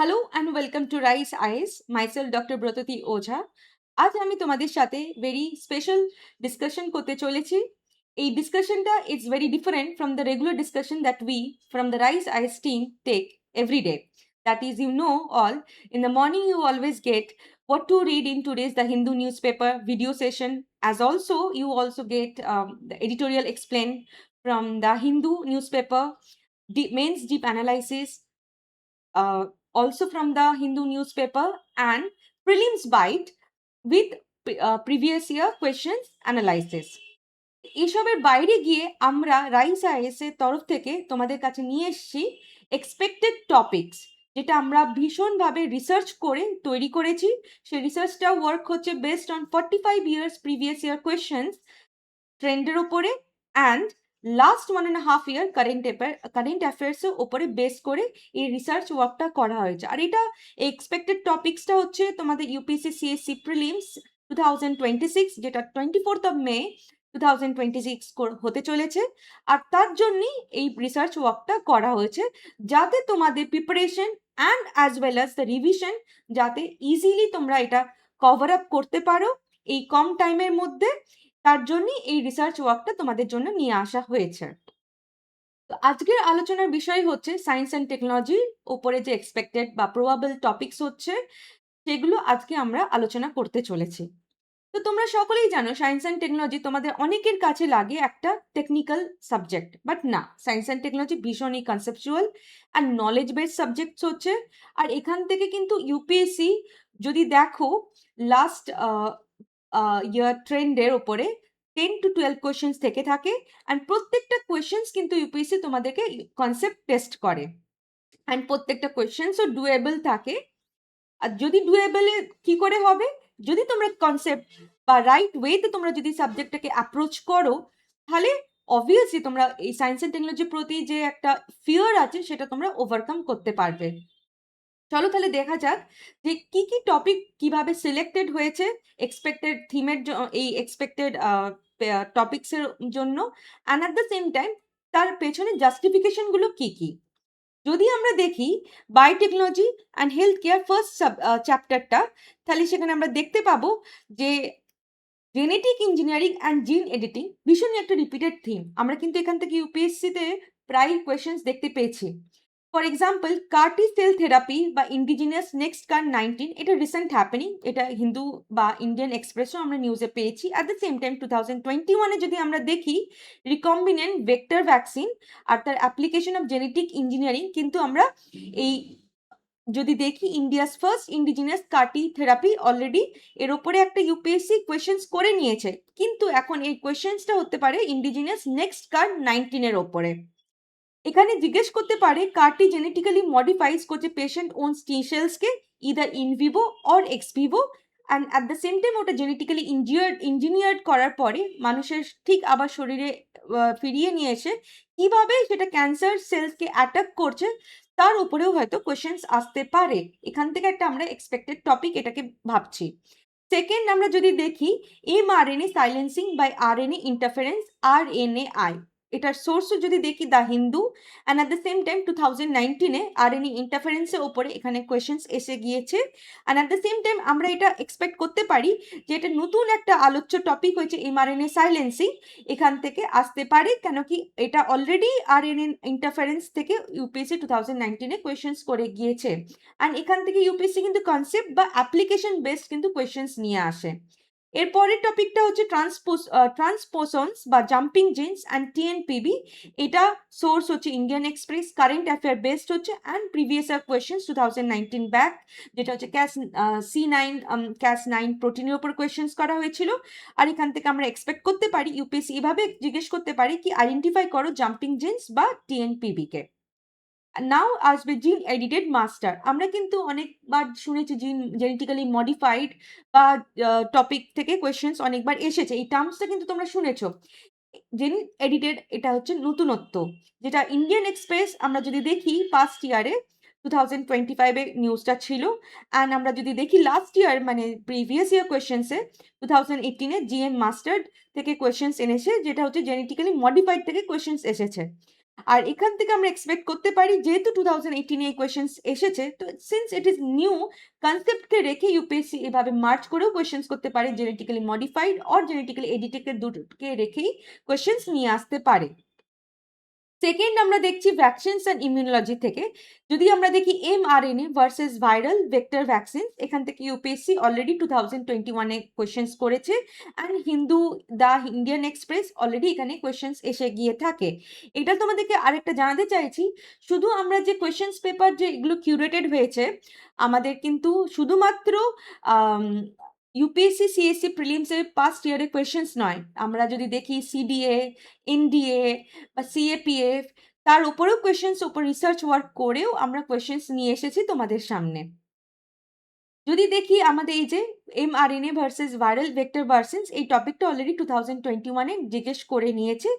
Hello and welcome to Rice IAS myself doctor Bratati Ojha. আজ আমি তোমাদের সাথে ভেরি স্পেশাল ডিসকাশন করতে চলেছি। এই ডিসকাশনটা it's very different from the regular discussion that we from the Rice IAS team take every day. That is, you know, all in the morning you always get what to read in today's the Hindu newspaper video session, as also you also get the editorial explained from the Hindu newspaper, the mains deep analysis, also from the Hindu newspaper, and prelims bite with previous year questions analysis. এসবের বাইরে গিয়ে আমরা rice is এর তরফ থেকে তোমাদের কাছে নিয়ে এসেছি এক্সপেক্টেড টপিকস, যেটা আমরা ভীষণভাবে রিসার্চ করে তৈরি করেছি। সেই রিসার্চটা ওয়ার্ক হচ্ছে based on 45 years previous year questions ট্রেন্ডের ওপরে অ্যান্ড লাস্ট 1.5 ইয়ার কারেন্ট অ্যাফেয়ার্সের ওপরে বেস করে এই রিসার্চ ওয়ার্কটা করা হয়েছে। আর এটা এক্সপেক্টেড টপিক্সটা হচ্ছে তোমাদের ইউপিএসসি সিএসসি প্রিলিমস 2026, যেটা 24th of May 2026 হতে চলেছে। আর তার জন্যই এই রিসার্চ ওয়ার্কটা করা হয়েছে, যাতে তোমাদের preparation and as well as the revision যাতে ইজিলি তোমরা এটা কভার আপ করতে পারো এই কম টাইমের মধ্যে। তার জন্যই এই রিসার্চ ওয়ার্কটা তোমাদের জন্য নিয়ে আসা হয়েছে। তো আজকের আলোচনার বিষয় হচ্ছে সায়েন্স অ্যান্ড টেকনোলজির উপরে যে এক্সপেক্টেড বা প্রবাবল টপিকস হচ্ছে, সেগুলো আজকে আমরা আলোচনা করতে চলেছি। তো তোমরা সকলেই জানো সায়েন্স অ্যান্ড টেকনোলজি তোমাদের অনেকের কাছে লাগে একটা টেকনিক্যাল সাবজেক্ট, বাট না, সায়েন্স অ্যান্ড টেকনোলজি ভীষণই conceptual and knowledge based subjects হচ্ছে। আর এখান থেকে কিন্তু ইউপিএসসি যদি দেখো লাস্ট ইয়ার ট্রেন্ডের ওপরে 10 to 12 কোয়েশ্চেন্স থেকে থাকে, অ্যান্ড প্রত্যেকটা কোয়েশ্চেন্স কিন্তু ইউপিএসসি তোমাদেরকে কনসেপ্ট টেস্ট করে, অ্যান্ড প্রত্যেকটা কোয়েশ্চেন্সও ডুয়েবল থাকে। আর যদি ডুয়েবলে কি করে হবে, যদি তোমরা কনসেপ্ট বা রাইট ওয়েতে তোমরা যদি সাবজেক্টটাকে অ্যাপ্রোচ করো, তাহলে অবভিয়াসলি তোমরা এই সায়েন্স অ্যান্ড টেকনোলজির প্রতি যে একটা ফিয়ার আছে সেটা তোমরা ওভারকাম করতে পারবে। চলো তাহলে দেখা যাক যে কি কি টপিক কিভাবে সিলেক্টেড হয়েছে এক্সপেক্টেড থিমের এই এক্সপেক্টেড টপিকসের জন্য, and at the same time তার পেছনে জাস্টিফিকেশনগুলো কি কি। যদি আমরা দেখি biotechnology and health care first চ্যাপ্টারটা, তাহলে সেখানে আমরা দেখতে পাবো যে জেনেটিক ইঞ্জিনিয়ারিং অ্যান্ড জিন এডিটিং ভীষণই একটা রিপিটেড থিম। আমরা কিন্তু এখান থেকে ইউপিএসসিতে প্রায় কোয়েশ্চেন্স দেখতে পেয়েছি। For example CAR-T cell therapy বা ইন্ডিজিনিয়াস নেক্সট কার 19, এটা রিসেন্ট হ্যাপেনিং, এটা হিন্দু বা ইন্ডিয়ান এক্সপ্রেসও আমরা নিউজে পেয়েছি। অ্যাট দ্য সেম টাইম 2021-এ যদি আমরা দেখি রিকম্বিনেন্ট ভেক্টর ভ্যাকসিন আর তার অ্যাপ্লিকেশন অফ জেনেটিক ইঞ্জিনিয়ারিং, কিন্তু আমরা এই যদি দেখি India's first indigenous CAR-T therapy already এর ওপরে একটা ইউপিএসসি কোয়েশ্চেন্স করে নিয়েছে, কিন্তু এখন এই কোয়েশ্চেন্সটা হতে পারে ইন্ডিজিনিয়াস নেক্সট কার 19-এর ওপরে। এখানে জিজ্ঞেস করতে পারে কারটি জেনেটিক্যালি মডিফাইজ করছে পেশেন্ট ওন টি সেলসকে either in vivo or ex vivo, and at the same time ওটা জেনেটিক্যালি ইঞ্জিনিয়ার্ড করার পরে মানুষের ঠিক আবার শরীরে ফিরিয়ে নিয়ে এসে কিভাবে সেটা ক্যান্সার সেলসকে অ্যাটাক করছে তার উপরেও হয়তো কোয়েশ্চেন্স আসতে পারে। এখান থেকে একটা আমরা এক্সপেক্টেড টপিক এটাকে ভাবছি। সেকেন্ড, আমরা যদি দেখি mRNA silencing by RNA interference RNAi, এটার সোর্সও যদি দেখি the Hindu, and at the same time 2019-এ আরএনএ ইন্টারফারেন্সের ওপরে এখানে কোয়েশ্চেন্স এসে গিয়েছে। And at the same time আমরা এটা এক্সপেক্ট করতে পারি যে এটা নতুন একটা আলোচ্য টপিক হয়েছে mRNA সাইলেন্সিং, এখান থেকে আসতে পারে, কেন কি এটা অলরেডি আরএনএ ইন্টারফারেন্স থেকে ইউপিএসসি 2019-এ কোয়েশ্চেন্স করে গিয়েছে, অ্যান্ড এখান থেকে ইউপিএসসি কিন্তু কনসেপ্ট বা অ্যাপ্লিকেশন বেসড কিন্তু কোয়েশ্চেন্স নিয়ে আসে। এরপরের টপিকটা হচ্ছে ট্রান্সপোসন্স বা জাম্পিং জিন্স অ্যান্ড টিএনপিবি, এটা সোর্স হচ্ছে Indian Express, current affair based হচ্ছে and previous year questions 2019 back, যেটা হচ্ছে ক্যাস9 প্রোটিনের উপর কোয়েশ্চেন্স করা হয়েছিল। আর এখান থেকে আমরা এক্সপেক্ট করতে পারি ইউপিএসসি এভাবে জিজ্ঞেস করতে পারি কি আইডেন্টিফাই করো জাম্পিং জিন্স বা টিএনপিবি কে। নাও আসবে জিন এডিটেড মাস্টার। আমরা কিন্তু অনেকবার শুনেছি জিন জেনেটিক্যালি মডিফাইড বা টপিক থেকে কোয়েশ্চেন্স অনেকবার এসেছে, এই টার্মসটা কিন্তু তোমরা শুনেছো। জিন এডিটেড এটা হচ্ছে নতুনত্ব, যেটা ইন্ডিয়ান এক্সপ্রেস আমরা যদি দেখি ফার্স্ট ইয়ারে 2025-এ নিউজটা ছিল, অ্যান্ড আমরা যদি দেখি লাস্ট ইয়ার মানে প্রিভিয়াস ইয়ার কোয়েশ্চেন্সে 2018-এ জিএন মাস্টার্ড থেকে কোয়েশ্চেন্স এনেছে, যেটা হচ্ছে জেনেটিক্যালি মডিফাইড থেকে কোয়েশ্চেন্স এসেছে। আর এখান থেকে আমরা এক্সপেক্ট করতে পারি যেহেতু 2018 এই কোয়েশ্চেন্স এসেছে, তো সিন্স ইট ইজ নিউ কনসেপ্টকে রেখে ইউপিএসসি এভাবে মার্চ করেও কোয়েশ্চেন্স করতে পারে, genetically modified or genetically edited দুটোকে রেখেই কোয়েশ্চেন্স নিয়ে আসতে পারে। সেকেন্ড আমরা দেখছি ভ্যাকসিনস অ্যান্ড ইমিউনোলজি থেকে। যদি আমরা দেখি mRNA versus viral vector vaccine, এখান থেকে ইউপিএসসি অলরেডি 2021-এ কোয়েশ্চেন্স করেছে, and Hindu, the Indian express already এখানে কোয়েশ্চেন্স এসে গিয়ে থাকে। এটা তোমাদেরকে আরেকটা জানাতে চাইছি, শুধু আমরা যে কোয়েশ্চেন্স পেপার যে এগুলো কিউরেটেড হয়েছে, আমাদের কিন্তু শুধুমাত্র ইউপিএসসি সিএসসি প্রিলিমসের পাস্ট ইয়ারের কোয়েশ্চেন্স নয়, আমরা যদি দেখি সিডিএ, এনডিএ বা সিএপিএফ, তার উপরেও কোয়েশ্চেন্স উপর রিসার্চ ওয়ার্ক করেও আমরা কোয়েশ্চেন্স নিয়ে এসেছি তোমাদের সামনে। যদি দেখি আমাদের এই যে mRNA versus viral vector versus, এই টপিকটা অলরেডি 2021-এ জিজ্ঞেস করে নিয়েছে।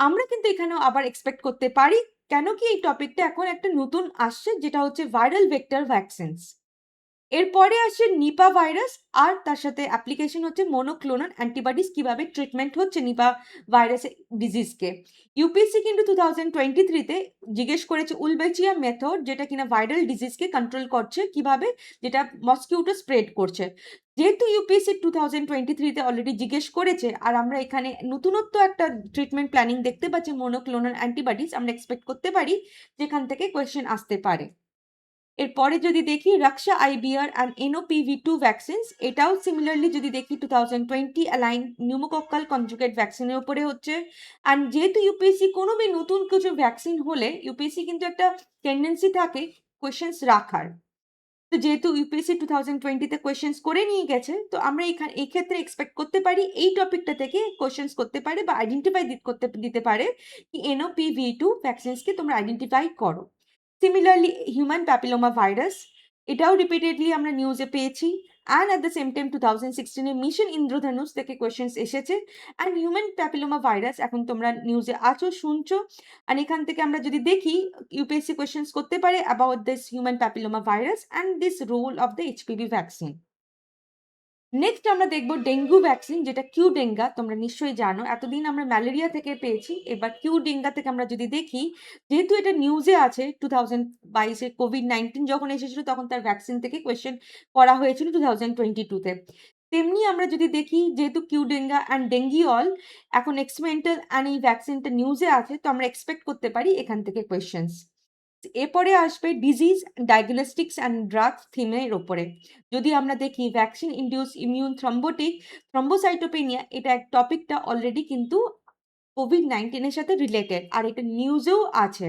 আমরা কিন্তু এখানেও আবার এক্সপেক্ট করতে পারি, কেন কি এই টপিকটা এখন একটা নতুন আসছে, যেটা হচ্ছে ভাইরাল ভেক্টর ভ্যাকসিনস। এরপরে আসে নিপা ভাইরাস, আর তার সাথে অ্যাপ্লিকেশন হচ্ছে মনোক্লোনাল অ্যান্টিবডিজ, কিভাবে ট্রিটমেন্ট হচ্ছে নিপা ভাইরাস ডিজিজকে। ইউপিএসসি কিন্তু 2023-তে জিজ্ঞেস করেছে উলবেচিয়া মেথড, যেটা কিনা ভাইরাল ডিজিজকে কন্ট্রোল করছে, কিভাবে, যেটা মসকিউটো স্প্রেড করছে। যেহেতু ইউপিএসসি 2023-তে অলরেডি জিজ্ঞেস করেছে, আর আমরা এখানে নতুনত্ব একটা ট্রিটমেন্ট প্ল্যানিং দেখতে পাচ্ছি মনোক্লোনাল অ্যান্টিবডিজ, আমরা এক্সপেক্ট করতে পারি যেখান থেকে কোয়েশ্চেন আসতে পারে। এরপরে যদি দেখি রাক্ষা আইবিআর অ্যান্ড NOPV2 ভ্যাকসিনস, এটাও সিমিলারলি যদি দেখি 2020 অ্যালাইন নিউমোকক্কাল কনজুগেট ভ্যাকসিনের উপরে হচ্ছে। অ্যান্ড যেহেতু ইউপিএসসি কোনো বি নতুন কিছু ভ্যাকসিন হলে ইউপিএসসি কিন্তু একটা টেন্ডেন্সি থাকে কোয়েশ্চেন্স রাখার। তো যেহেতু ইউপিএসসি 2020-তে কোয়েশ্চেন্স করে নিয়ে গেছে, তো আমরা এখানে এই ক্ষেত্রে এক্সপেক্ট করতে পারি এই টপিকটা থেকে কোয়েশ্চেন্স করতে পারে বা আইডেন্টিফাই করতে দিতে পারে কি NOPV2 ভ্যাকসিনসকে তোমরা আইডেন্টিফাই করো। সিমিলারলি হিউম্যান প্যাপিলোমা ভাইরাস, এটাও রিপিটেডলি আমরা নিউজে পেয়েছি, and at the same time 2016-এ মিশন ইন্দ্রধনুষ থেকে কোয়েশ্চেন্স এসেছে। অ্যান্ড হিউম্যান প্যাপিলোমা ভাইরাস এখন তোমরা নিউজে আছো, শুনছো, অ্যান্ড এখান থেকে আমরা যদি দেখি ইউপিএসসি কোয়েশ্চেন্স করতে পারে about this human papilloma virus and this role of the HPV vaccine. Next আমরা দেখব ডেঙ্গু ভ্যাকসিন, যেটা কিউ ডেঙ্গা, তোমরা নিশ্চয়ই জানো এতদিন আমরা ম্যালেরিয়া থেকে পেয়েছি, এবার কিউ ডেঙ্গা থেকে আমরা যদি দেখি, যেহেতু এটা নিউজে আছে 2022-এ COVID-19 যখন এসেছিল তখন তার ভ্যাকসিন থেকে কোয়েশ্চেন করা হয়েছিল 2022-তে। তেমনি আমরা যদি দেখি যেহেতু কিউ ডেঙ্গা অ্যান্ড ডেঙ্গিওল এখন এক্সপেরিমেন্টাল অ্যান্ড এই ভ্যাকসিনটা নিউজে আছে, তো আমরা এক্সপেক্ট করতে পারি এখান থেকে কোয়েশ্চেন্স। এরপরে আসবে ডিজিজ ডায়াগনস্টিক্স অ্যান্ড ড্রাগস থিমের ওপরে। যদি আমরা দেখি ভ্যাকসিন ইনডিউস ইমিউন থ্রম্বোসাইটোপেনিয়া, এটা এক টপিকটা অলরেডি কিন্তু COVID-19-এর সাথে রিলেটেড, আর এটা নিউজেও আছে।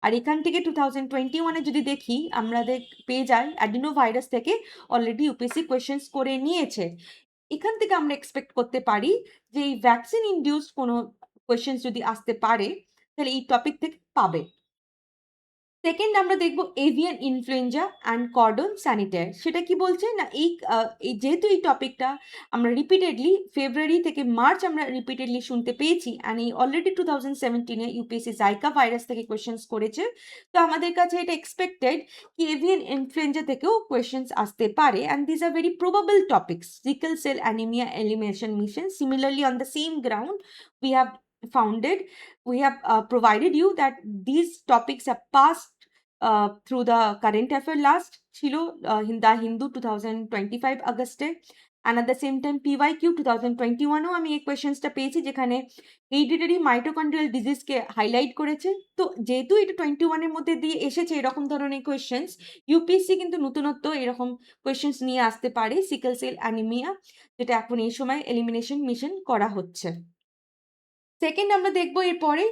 আর এখান থেকে 2021-এ যদি দেখি আমাদের পেয়ে যাই অ্যাডিনো ভাইরাস থেকে অলরেডি ইউপিএসসি কোয়েশ্চেন্স করে নিয়েছে। এখান থেকে আমরা এক্সপেক্ট করতে পারি যে এই ভ্যাকসিন ইনডিউসড কোনো কোয়েশ্চেন্স যদি আসতে পারে, তাহলে এই টপিক থেকে পাবে। সেকেন্ড আমরা দেখব avian influenza and cordon sanitary. সেটা কি বলছে না, এই যেহেতু এই টপিকটা আমরা রিপিটেডলি ফেব্রুয়ারি থেকে মার্চ আমরা রিপিটেডলি শুনতে পেয়েছি, অ্যান্ড এই অলরেডি 2017-এ ইউপিএসসি জাইকা ভাইরাস থেকে কোয়েশ্চেন্স করেছে, তো আমাদের কাছে এটা এক্সপেক্টেড কি এভিয়ান ইনফ্লুয়েঞ্জা থেকেও কোয়েশ্চেন্স আসতে পারে, and this are very probable topics. Sickle cell anaemia elimination mission, similarly on the same ground we have founded we have provided you that these topics have passed through the current affair last ছিল দা হিন্দু 2025 আগস্টে, and at the same time PYQ 2021-এও আমি এই কোয়েশ্চেন্সটা পেয়েছি, যেখানে hereditary mitochondrial ডিজিজকে highlight করেছে। তো যেহেতু এটা 21-এর মধ্যে দিয়ে এসেছে এরকম ধরনের কোয়েশ্চেন্স, ইউপিএসসি কিন্তু নতুনত্ব এরকম কোয়েশ্চেন্স নিয়ে আসতে পারে, সিকল সেল অ্যানিমিয়া, যেটা এখন এই সময় এলিমিনেশন মিশন করা হচ্ছে। সেকেন্ড আমরা দেখবো এরপরে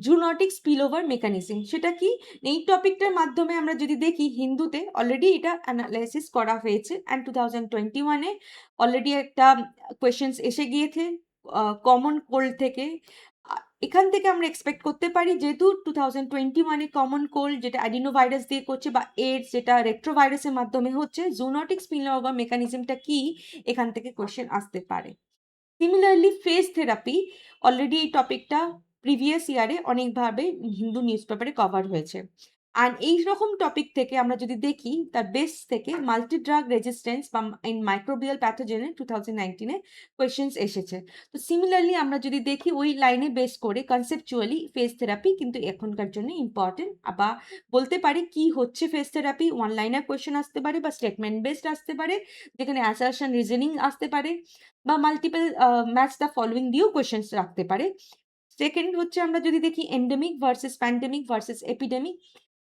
জুনোটিক স্পিলওভার মেকানিজম। সেটা কি, এই টপিকটার মাধ্যমে আমরা যদি দেখি হিন্দুতে অলরেডি এটা অ্যানালাইসিস করা হয়েছে, অ্যান্ড 2021-এ অলরেডি একটা কোয়েশ্চেন্স এসে গিয়েছে কমন কোল্ড থেকে। এখান থেকে আমরা এক্সপেক্ট করতে পারি যেহেতু 2021-এ কমন কোল্ড যেটা অ্যাডিনো ভাইরাস দিয়ে করছে, বা এডস যেটা রেট্রোভাইরাসের মাধ্যমে হচ্ছে, জুনোটিক স্পিলওভার মেকানিজমটা কি, এখান থেকে কোয়েশ্চেন আসতে পারে। সিমিলারলি ফেজ থেরাপি, অলরেডি এই টপিকটা প্রিভিয়াস ইয়ারে অনেকভাবে হিন্দু নিউজ পেপারে কভার হয়েছে। আর এইরকম টপিক থেকে আমরা যদি দেখি তার বেস থেকে মাল্টি ড্রাগ রেজিস্ট্যান্স বা ইন মাইক্রোবিয়াল প্যাথোজেনে 2019-এ কোয়েশ্চেন্স এসেছে। তো সিমিলারলি আমরা যদি দেখি ওই লাইনে বেস করে কনসেপচুয়ালি ফেজ থেরাপি কিন্তু এখনকার জন্য ইম্পর্টেন্ট, বা বলতে পারি কি হচ্ছে phase therapy, one liner question আসতে পারে বা স্টেটমেন্ট বেসড আসতে পারে, যেখানে অ্যাসারশন রিজনিং আসতে পারে, বা মাল্টিপল ম্যাচ দ্য ফলোইং দিয়েও কোয়েশ্চেন্স রাখতে পারে। সেকেন্ড হচ্ছে আমরা যদি দেখি endemic versus pandemic versus epidemic,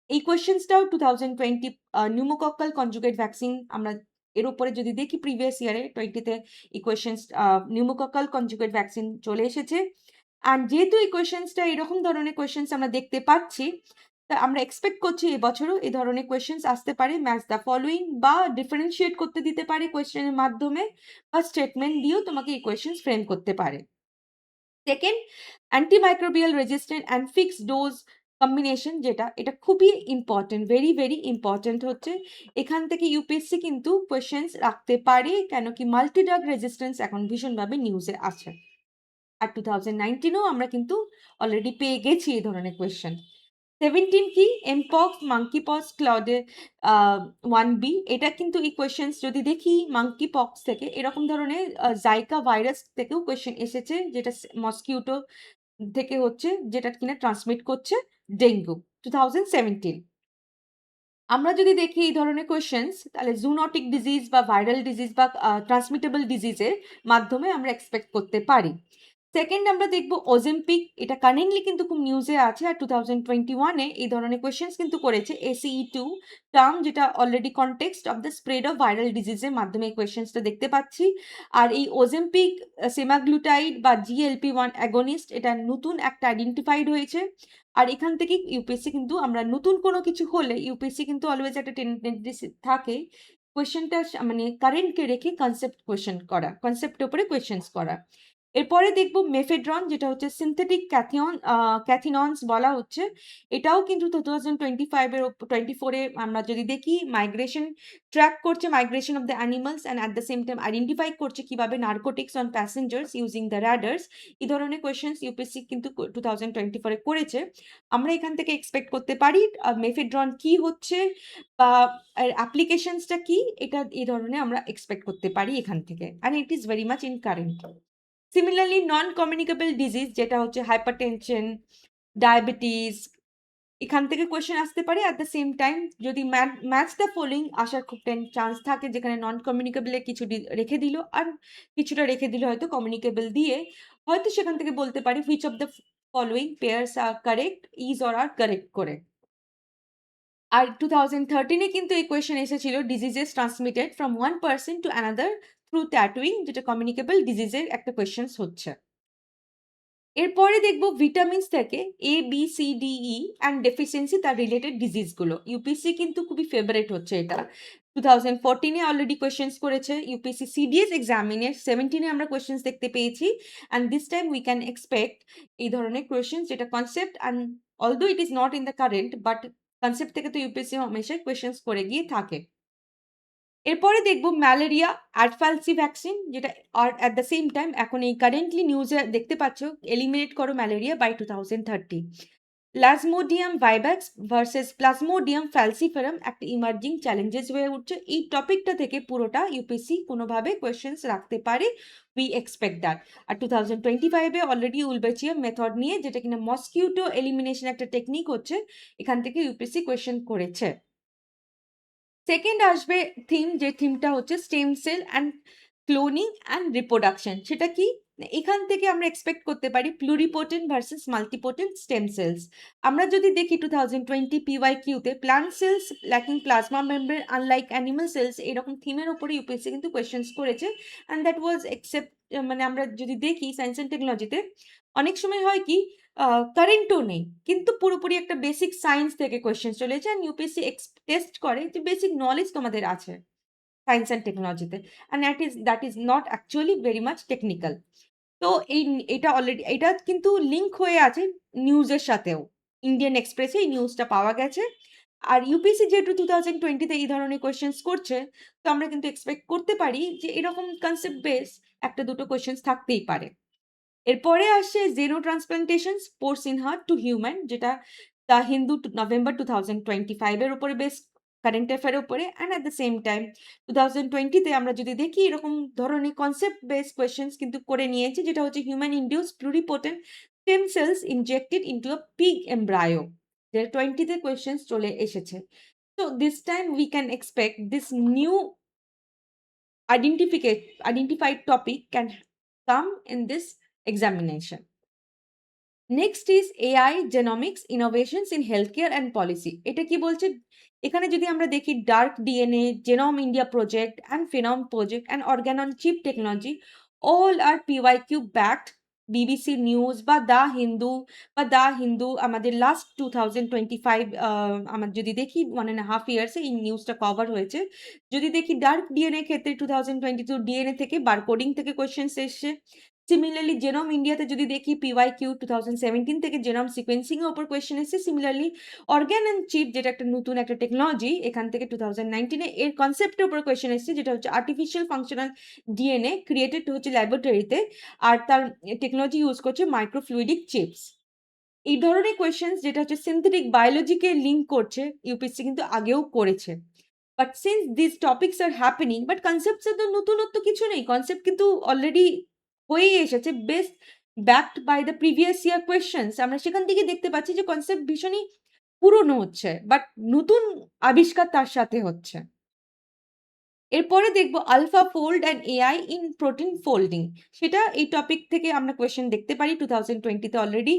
এই কোয়েশ্চেন্সটাও 2020 নিউমোকক্কাল কনজুগেট ভ্যাকসিন, আমরা এর উপরে যদি দেখি প্রিভিয়াস ইয়ারে 20-তে এই কোয়েশ্চেন্স নিউমোকক্কাল কনজুগেট ভ্যাকসিন চলে এসেছে। অ্যান্ড যেহেতু এই কোয়েশ্চেন্সটা এরকম ধরনের কোয়েশ্চেন্স আমরা দেখতে পাচ্ছি, তা আমরা এক্সপেক্ট করছি এবছরও এই ধরনের কোয়েশ্চেন্স আসতে পারে, ম্যাচ দ্য ফলোইং বা ডিফারেন্সিয়েট করতে দিতে পারে কোয়েশ্চেনের মাধ্যমে, বা স্টেটমেন্ট দিয়েও তোমাকে এই কোয়েশ্চেন্স ফ্রেম করতে পারে। Second, antimicrobial resistant and fixed dose combination, যেটা এটা খুবই ইম্পর্টেন্ট, ভেরি ভেরি ইম্পর্টেন্ট হচ্ছে। এখান থেকে ইউপিএসসি কিন্তু কোয়েশ্চেন্স রাখতে পারে, কেন কি মাল্টি ড্রাগ রেজিস্ট্যান্স এখন ভীষণভাবে নিউজে আছে। আর 2019-এও আমরা কিন্তু অলরেডি পেয়ে গেছি এই ধরনের কোয়েশ্চেন। 17 কি এমপক্স, মাঙ্কি পক্স, ক্লডে 1B, এটা কিন্তু এই কোয়েশ্চেন্স যদি দেখি মাঙ্কি পক্স থেকে এরকম ধরনের জাইকা ভাইরাস থেকেও কোয়েশ্চেন এসেছে, যেটা মসকিউটো থেকে হচ্ছে, যেটা কিনা ট্রান্সমিট করছে ডেঙ্গু 2017। আমরা যদি দেখি এই ধরনের কোয়েশ্চেন্স, তাহলে জুনোটিক ডিজিজ বা ভাইরাল ডিজিজ বা ট্রান্সমিটেবল ডিজিজের মাধ্যমে আমরা এক্সপেক্ট করতে পারি। সেকেন্ড আমরা দেখব ওজেম্পিক, এটা কারেন্টলি কিন্তু খুব নিউজে আছে, আর 2021-এ এই ধরনের কোয়েশ্চেন্স কিন্তু করেছে ACE2 টার্ম, যেটা already context of the spread of viral ডিজিজের মাধ্যমে এই কোয়েশ্চেন্সটা দেখতে পাচ্ছি। আর এই ওজেম্পিক সেমাগ্লুটাইড বা GLP-1 অ্যাগনিস্ট, এটা নতুন একটা আইডেন্টিফাইড হয়েছে। আর এখান থেকে ইউপিএসসি কিন্তু আমরা নতুন কোনো কিছু হলে ইউপিএসসি কিন্তু অলওয়েজ একটা টেন্ডেন্সি থাকে কোয়েশ্চেনটা মানে কারেন্টকে রেখে কনসেপ্ট কোয়েশ্চেন করা, কনসেপ্টের উপরে কোয়েশ্চেন্স করা। এরপরে দেখব মেফেড্রন, যেটা হচ্ছে সিনথেটিক ক্যাথিনন্স বলা হচ্ছে। এটাও কিন্তু 2025-এর 24-এ আমরা যদি দেখি মাইগ্রেশন ট্র্যাক করছে, migration of the animals, and at the same time identify করছে কিভাবে narcotics on passengers using the radars. এই ধরনের কোয়েশ্চেন্স ইউপিএসসি কিন্তু 2024-এ করেছে। আমরা এখান থেকে এক্সপেক্ট করতে পারি মেফেড্রন কি হচ্ছে বা অ্যাপ্লিকেশনসটা কি, এটা এই ধরনের আমরা এক্সপেক্ট করতে পারি এখান থেকে, and it is very much in current. Similarly non communicable disease, যেটা হচ্ছে হাইপারটেনশন, ডায়াবেটিস, এখান থেকে কোয়েশ্চেন আসতে পারে। অ্যাট দ্য সেম টাইম যদি ম্যাচ দ্য ফলোইং আসার খুব চান্স থাকে, যেখানে নন কমিউনিকেবলে কিছু রেখে দিল আর কিছুটা রেখে দিল হয়তো কমিউনিকেবল দিয়ে, হয়তো সেখান থেকে বলতে পারি which of the following pairs are correct, is or are correct করে। আর 2013-এ কিন্তু এই কোয়েশ্চেন এসেছিল diseases transmitted from one person to another through tattooing, যেটা কমিউনিকেবল ডিজিজের একটা কোয়েশ্চেন্স হচ্ছে। এরপরে দেখব ভিটামিনস থেকে ABCDE অ্যান্ড ডেফিসিয়েন্সি তার রিলেটেড ডিজিজগুলো। ইউপিএসসি কিন্তু খুবই ফেভারিট হচ্ছে এটা। 2014-এ অলরেডি কোয়েশ্চেন্স করেছে, ইউপিএসসি সিডিএস এক্সামিনে 17-এ আমরা কোয়েশ্চেন্স দেখতে পেয়েছি, and this time we can expect এই ধরনের কোয়েশ্চেন্স, যেটা concept, and although it is not in the current, but concept থেকে তো ইউপিএসসি হমেশাই কোয়েশ্চেন্স করে গিয়ে থাকে। এরপরে দেখব ম্যালেরিয়া অ্যাডফালসি ভ্যাকসিন, যেটা আর অ্যাট দ্য সেম টাইম এখন এই কারেন্টলি নিউজে দেখতে পাচ্ছ, এলিমিনেট করো malaria by 2030। Plasmodium vivax versus plasmodium falciparum একটা ইমার্জিং চ্যালেঞ্জেস হয়ে উঠছে। এই টপিকটা থেকে পুরোটা ইউপিএসসি কোনোভাবে কোয়েশ্চেন্স রাখতে পারে, উই এক্সপেক্ট দ্যাট। আর 2025-এ অলরেডি উলবেচিয়া মেথড নিয়ে, যেটা কিনা মসকিউটো এলিমিনেশন একটা টেকনিক হচ্ছে, এখান থেকে ইউপিএসসি কোয়েশ্চেন করেছে। সেকেন্ড আসবে থিম, যে থিমটা হচ্ছে stem cell and cloning and reproduction. সেটা কি, এখান থেকে আমরা এক্সপেক্ট করতে পারি pluripotent versus multipotent stem cells. আমরা যদি দেখি 2020 PYQ-তে plant cells lacking plasma membrane unlike animal cells, এরকম থিমের উপরে ইউপিএসসি কিন্তু কোয়েশ্চেন্স করেছে, অ্যান্ড দ্যাট ওয়াজ একসেপ্ট। মানে আমরা যদি দেখি সায়েন্স অ্যান্ড টেকনোলজিতে অনেক সময় হয় কি, কারেন্টও নেই কিন্তু পুরোপুরি একটা বেসিক সায়েন্স থেকে কোয়েশ্চেন চলেছে, অ্যান্ড ইউপিএসসি টেস্ট করে যে বেসিক নলেজ তোমাদের আছে সায়েন্স অ্যান্ড টেকনোলজিতে, and that is not actually very much technical. তো এটা অলরেডি এটা কিন্তু লিঙ্ক হয়ে আছে নিউজের সাথেও, ইন্ডিয়ান এক্সপ্রেসে এই নিউজটা পাওয়া গেছে। আর ইউপিএসসি যেহেতু 2020-তে এই ধরনের কোয়েশ্চেন্স করছে, তো আমরা কিন্তু এক্সপেক্ট করতে পারি যে এরকম কনসেপ্ট বেস একটা দুটো কোয়েশ্চেন্স থাকতেই পারে। এরপরে আসছে xeno transplantations porcine to human, যেটা দ্য হিন্দু নভেম্বর 2025 এর উপরে বেস কারেন্ট অ্যাফেয়ারের উপরে, and at the same time 2020-তে আমরা যদি দেখি এরকম ধরনের কনসেপ্ট বেস কোয়েশ্চেন্স কিন্তু করে নিয়েছে, যেটা হচ্ছে human induce pluripotent stem cells injected into a pig embryo, যেটা 20-তে কোয়েশ্চেন্স চলে এসেছে। So this time we can expect this new identified topic can come in this examination. Next is AI genomics innovations in health care and policy. এটা কি বলছে? এখানে যদি আমরা দেখি dark DNA, genome India project and phenome project and organ on chip technology, all are PYQ backed. BBC news বা the Hindu আমাদের last 2025 আমার যদি দেখি 1.5 ইয়ার্সে এই নিউজটা কভার হয়েছে। যদি দেখি ডার্ক ডিএনএ ক্ষেত্রে 2022 ডিএনএ থেকে বারকোডিং থেকে কোয়েশ্চেন্স এসছে। সিমিলারলি জেনোম ইন্ডিয়াতে যদি দেখি পিওয়াইকিউ 2017 থেকে জেনোম সিকোয়েন্সিং এর উপর কোয়েশ্চেন এসেছে। সিমিলারলি অর্গান অ্যান্ড চিপ, যেটা একটা নতুন একটা টেকনোলজি, এখান থেকে 2019 এর কনসেপ্টের উপর কোয়েশ্চেন এসেছে, যেটা হচ্ছে আর্টিফিশিয়াল ফাংশনাল ডিএনএ ক্রিয়েটেড হচ্ছে ল্যাবরেটরিতে, আর তার টেকনোলজি ইউজ করছে মাইক্রোফ্লুইডিক চিপস। এই ধরনের কোয়েশ্চেন্স যেটা হচ্ছে সিনথেটিক বায়োলজিকে লিঙ্ক করছে, ইউপিএসসি কিন্তু আগেও করেছে। But since this topics are happening, but কনসেপ্টসে তো নতুনত্ব কিছু নেই, কনসেপ্ট কিন্তু অলরেডি হয়েই এসেছে, best backed by the previous year questions. আমরা সেখান থেকে দেখতে পাচ্ছি যে কনসেপ্ট ভীষণই পুরনো হচ্ছে, বাট নতুন আবিষ্কার তার সাথে হচ্ছে। এরপরে দেখব AlphaFold and AI in protein folding. সেটা এই টপিক থেকে আমরা কোয়েশ্চেন দেখতে পারি। 2020-তে অলরেডি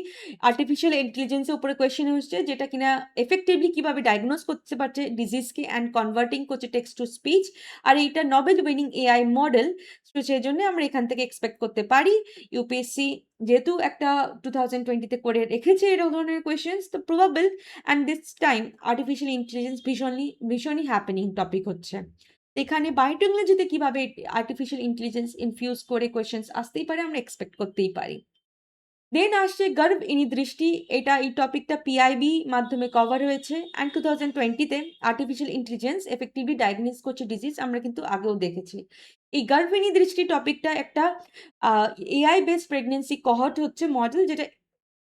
আর্টিফিশিয়াল ইন্টেলিজেন্সের উপরে কোয়েশ্চেন হচ্ছে, যেটা কিনা এফেক্টিভলি কিভাবে ডায়াগনোস করতে পারছে ডিজিজকে অ্যান্ড কনভার্টিং করছে টেক্সট টু স্পিচ। আর এইটা নোবেল উইনিং এআই মডেল, সেই জন্য আমরা এখান থেকে এক্সপেক্ট করতে পারি ইউপিএসসি যেহেতু একটা 2020-তে করে রেখেছে এরকম ধরনের কোয়েশ্চেন্স, তো probable and this time artificial intelligence ভীষণই হ্যাপেনিং টপিক হচ্ছে। এখানে বায়োটেকনোলজিতে কিভাবে আর্টিফিশিয়াল ইন্টেলিজেন্স ইনফিউজ করে কোয়েশ্চেন্স আসতেই পারে, আমরা এক্সপেক্ট করতেই পারি। দেন আসছে গর্ভ ইনি দৃষ্টি। এটা এই টপিকটা পিআইবি মাধ্যমে কভার হয়েছে, অ্যান্ড 2020-তে আর্টিফিশিয়াল ইন্টেলিজেন্স এফেক্টিভলি ডায়াগনোস করছে ডিজিজ, আমরা কিন্তু আগেও দেখেছি। এই গর্ভ ইনি দৃষ্টি টপিকটা একটা এআই বেসড প্রেগনেন্সি কহর্ট হচ্ছে মডেল, যেটা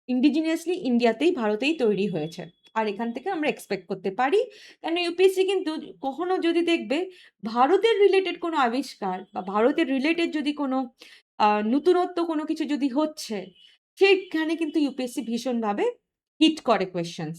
ইন্ডিজিনিয়াসলি ইন্ডিয়াতেই ভারতেই তৈরি হয়েছে। আর এখান থেকে আমরা এক্সপেক্ট করতে পারি, কেন ইউপিএসসি কিন্তু কখনো যদি দেখবে ভারতের রিলেটেড কোনো আবিষ্কার বা ভারতের রিলেটেড যদি কোনো নতুনত্ব কোনো কিছু যদি হচ্ছে, সেখানে কিন্তু ইউপিএসসি ভীষণভাবে হিট করে কোয়েশ্চেন্স।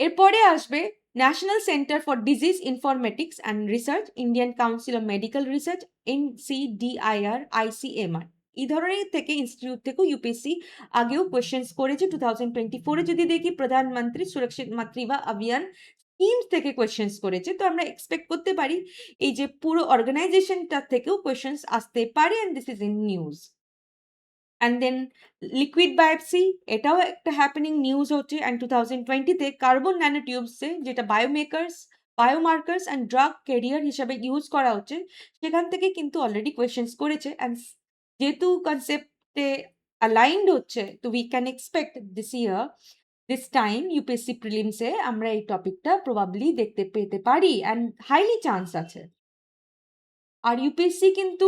এরপরে আসবে national centre for disease informatics and research, Indian council of medical research, NCDIR, ICMR। এই ধরনের থেকে ইনস্টিটিউট থেকেও ইউপিএসসি আগেও কোয়েশ্চেন্স করেছে। 2024-এ যদি দেখি প্রধানমন্ত্রী সুরক্ষিত মাতৃত্ব অভিযান স্কিম থেকে কোয়েশ্চেন্স করেছে। তো আমরা এক্সপেক্ট করতে পারি এই যে পুরো অর্গানাইজেশনটা থেকেও কোয়েশ্চেন্স আসতে পারে, and this is in news. And then liquid biopsy, এটাও একটা হ্যাপেনিং নিউজ হচ্ছে। অ্যান্ড 2020-তে কার্বন ন্যানোটিউবসে, যেটা বায়োমার্কার্স অ্যান্ড ড্রাগ ক্যারিয়ার হিসাবে ইউজ করা হচ্ছে, সেখান থেকে কিন্তু অলরেডি কোয়েশ্চেন্স করেছে। অ্যান্ড যেহেতু কনসেপ্টে অ্যালাইন্ড হচ্ছে, তো we can expect this time UPSC প্রিলিমসে আমরা এই টপিকটা প্রবাবলি দেখতে পেতে পারি, অ্যান্ড হাইলি চান্স আছে। আর ইউপিএসসি কিন্তু